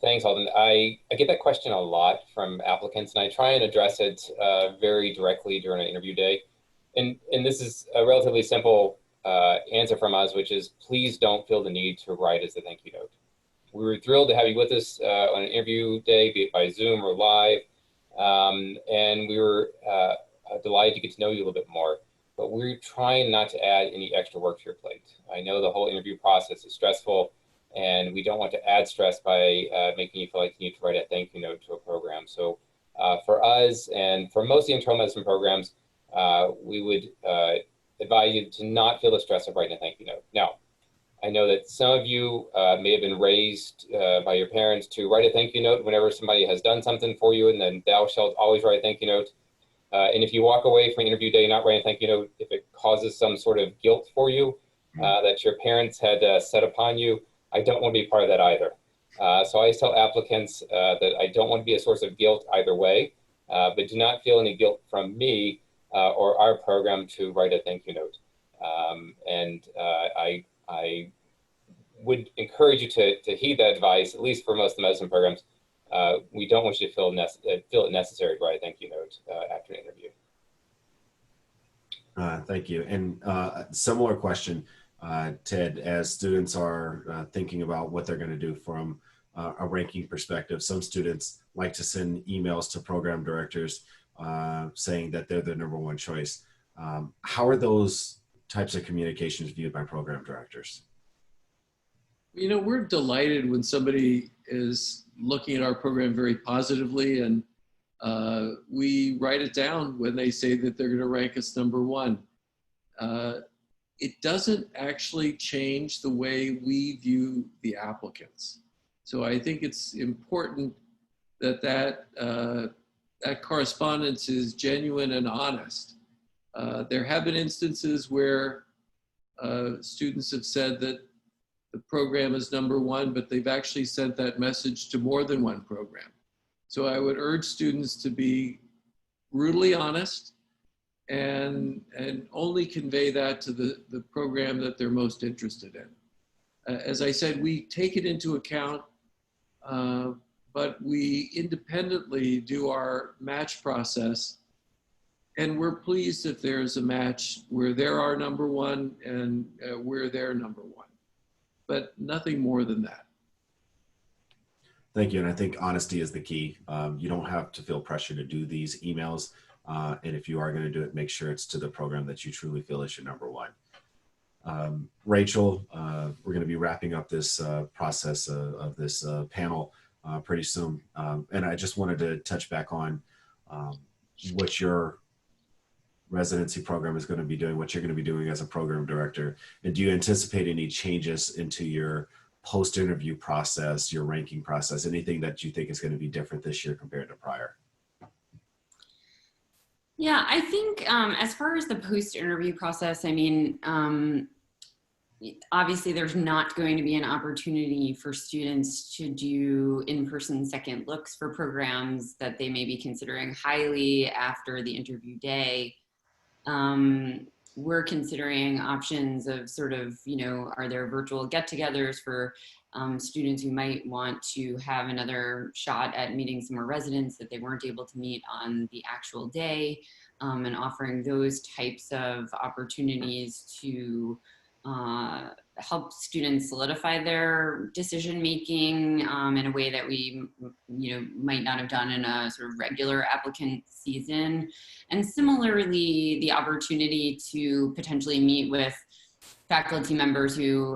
Thanks, Alden. I get that question a lot from applicants, and I try and address it very directly during an interview day. And this is a relatively simple answer from us, which is please don't feel the need to write as a thank you note. we were thrilled to have you with us on an interview day, be it by Zoom or live. And we were delighted to get to know you a little bit more. But we're trying not to add any extra work to your plate. I know the whole interview process is stressful, and we don't want to add stress by making you feel like you need to write a thank you note to a program. So for us and for most of the internal medicine programs, we would advise you to not feel the stress of writing a thank you note. Now, I know that some of you may have been raised by your parents to write a thank you note whenever somebody has done something for you, and then thou shalt always write a thank you note. And if you walk away from an interview day not writing a thank you note, if it causes some sort of guilt for you that your parents had set upon you, I don't want to be part of that either. So I always tell applicants that I don't want to be a source of guilt either way, but do not feel any guilt from me or our program to write a thank you note. I would encourage you to heed that advice, at least for most of the medicine programs. We don't want you to feel it necessary to write a thank you note after an interview. Thank you. And similar question, Ted, as students are thinking about what they're going to do from a ranking perspective, some students like to send emails to program directors saying that they're the #1 choice. How are those types of communications viewed by program directors? You know, we're delighted when somebody is looking at our program very positively, and we write it down when they say that they're going to rank us #1. It doesn't actually change the way we view the applicants. So I think it's important that that correspondence is genuine and honest. There have been instances where students have said that the program is #1, but they've actually sent that message to more than one program. So I would urge students to be brutally honest and only convey that to the program that they're most interested in. As I said, we take it into account, but we independently do our match process. And we're pleased if there's a match where they're our #1 and we're their #1. But nothing more than that. Thank you. And I think honesty is the key. You don't have to feel pressure to do these emails. And if you are going to do it, make sure it's to the program that you truly feel is your #1. Rachel, we're going to be wrapping up this process of this panel pretty soon. And I just wanted to touch back on what your residency program is going to be doing, what you're going to be doing as a program director. And do you anticipate any changes into your post-interview process, your ranking process, anything that you think is going to be different this year compared to prior? Yeah, I think as far as the post-interview process, I mean, obviously there's not going to be an opportunity for students to do in-person second looks for programs that they may be considering highly after the interview day. We're considering options of sort of, you know, are there virtual get-togethers for students who might want to have another shot at meeting some more residents that they weren't able to meet on the actual day, and offering those types of opportunities to help students solidify their decision making in a way that we, you know, might not have done in a sort of regular applicant season. And similarly, the opportunity to potentially meet with faculty members who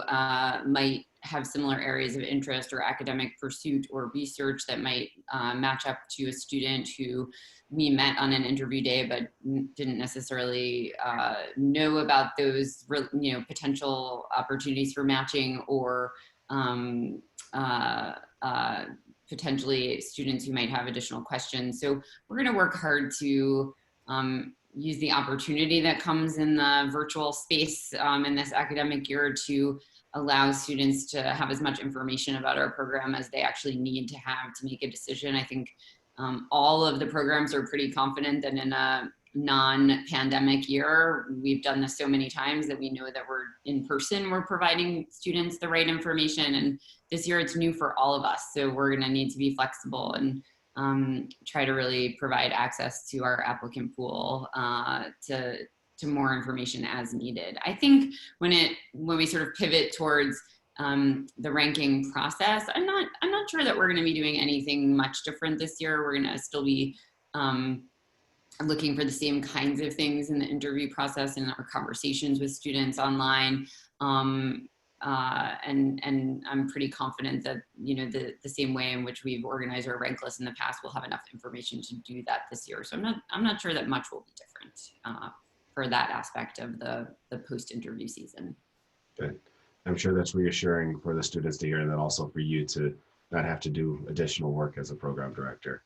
might have similar areas of interest or academic pursuit or research that might match up to a student who we met on an interview day but didn't necessarily know about those, you know, potential opportunities for matching, or potentially students who might have additional questions. So we're going to work hard to use the opportunity that comes in the virtual space in this academic year to allow students to have as much information about our program as they actually need to have to make a decision. I think all of the programs are pretty confident that in a non-pandemic year, we've done this so many times that we know that we're in person, we're providing students the right information. And this year it's new for all of us. So we're gonna need to be flexible and try to really provide access to our applicant pool to more information as needed. I think when we sort of pivot towards the ranking process. I'm not sure that we're going to be doing anything much different this year. We're going to still be looking for the same kinds of things in the interview process and our conversations with students online. And I'm pretty confident that, you know, the same way in which we've organized our rank list in the past, we'll have enough information to do that this year. So I'm not sure that much will be different for that aspect of the post-interview season. Good. I'm sure that's reassuring for the students to hear, and then also for you to not have to do additional work as a program director.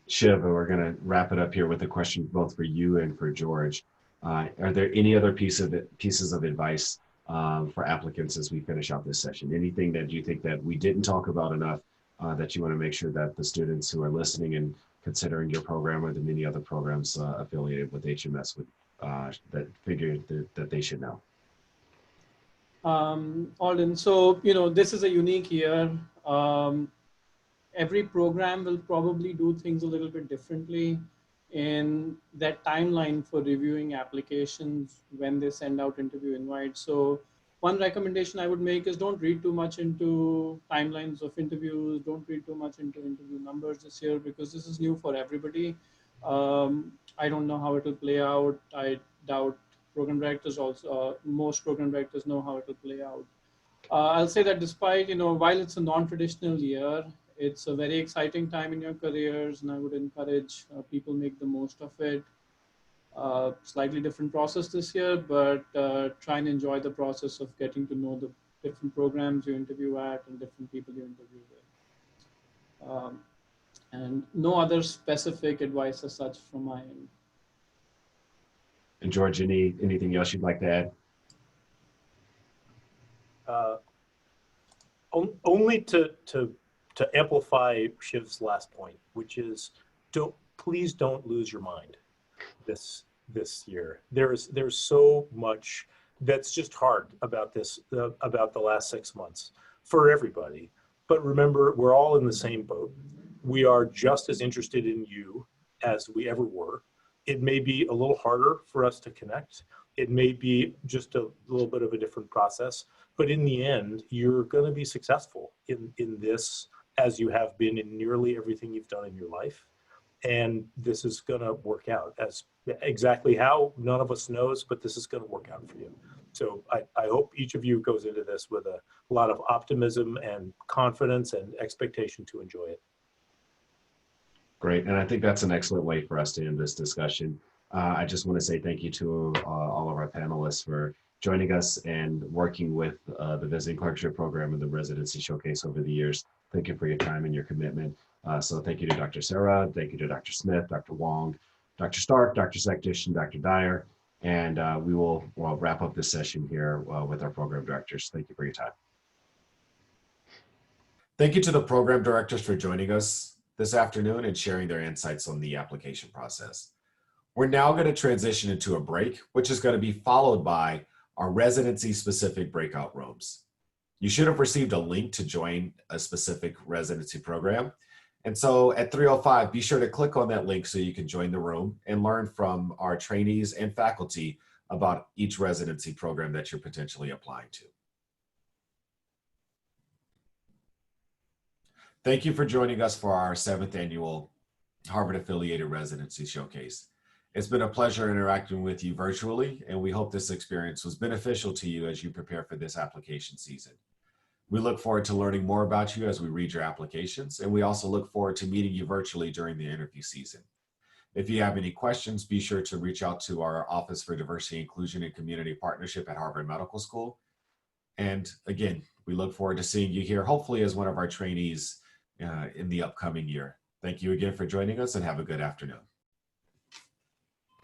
Shiv, we're going to wrap it up here with a question both for you and for George. Are there any other pieces of advice for applicants as we finish out this session? Anything that you think that we didn't talk about enough that you want to make sure that the students who are listening and considering your program or the many other programs affiliated with HMS would that they should know? Alden, so, you know, this is a unique year. Every program will probably do things a little bit differently in that timeline for reviewing applications when they send out interview invites. So one recommendation I would make is don't read too much into timelines of interviews. Don't read too much into interview numbers this year, because this is new for everybody. I don't know how it will play out. I doubt program directors also, most program directors know how it will play out. I'll say that despite, you know, while it's a non-traditional year, it's a very exciting time in your careers, and I would encourage people make the most of it. Slightly different process this year, but try and enjoy the process of getting to know the different programs you interview at and different people you interview with. And no other specific advice as such from my end. And George, anything else you'd like to add? Only to amplify Shiv's last point, which is please don't lose your mind this year. There's so much that's just hard about about the last 6 months for everybody. But remember, we're all in the same boat. We are just as interested in you as we ever were. It may be a little harder for us to connect. It may be just a little bit of a different process, but in the end, you're going to be successful in this, as you have been in nearly everything you've done in your life. And this is going to work out. As exactly how, none of us knows, but this is going to work out for you. So I hope each of you goes into this with a lot of optimism and confidence and expectation to enjoy it. Great, and I think that's an excellent way for us to end this discussion. I just want to say thank you to all of our panelists for joining us and working with the Visiting Clerkship Program and the Residency Showcase over the years. Thank you for your time and your commitment. So thank you to Dr. Sarah, thank you to Dr. Smith, Dr. Wong, Dr. Stark, Dr. Sektish, and Dr. Dyer. And we will wrap up this session here with our program directors. Thank you for your time. Thank you to the program directors for joining us this afternoon and sharing their insights on the application process. We're now going to transition into a break, which is going to be followed by our residency-specific breakout rooms. You should have received a link to join a specific residency program. And so at 3:05, be sure to click on that link so you can join the room and learn from our trainees and faculty about each residency program that you're potentially applying to. Thank you for joining us for our 7th annual Harvard-affiliated Residency Showcase. It's been a pleasure interacting with you virtually, and we hope this experience was beneficial to you as you prepare for this application season. We look forward to learning more about you as we read your applications, and we also look forward to meeting you virtually during the interview season. If you have any questions, be sure to reach out to our Office for Diversity, Inclusion, and Community Partnership at Harvard Medical School. And again, we look forward to seeing you here, hopefully as one of our trainees in the upcoming year. Thank you again for joining us, and have a good afternoon.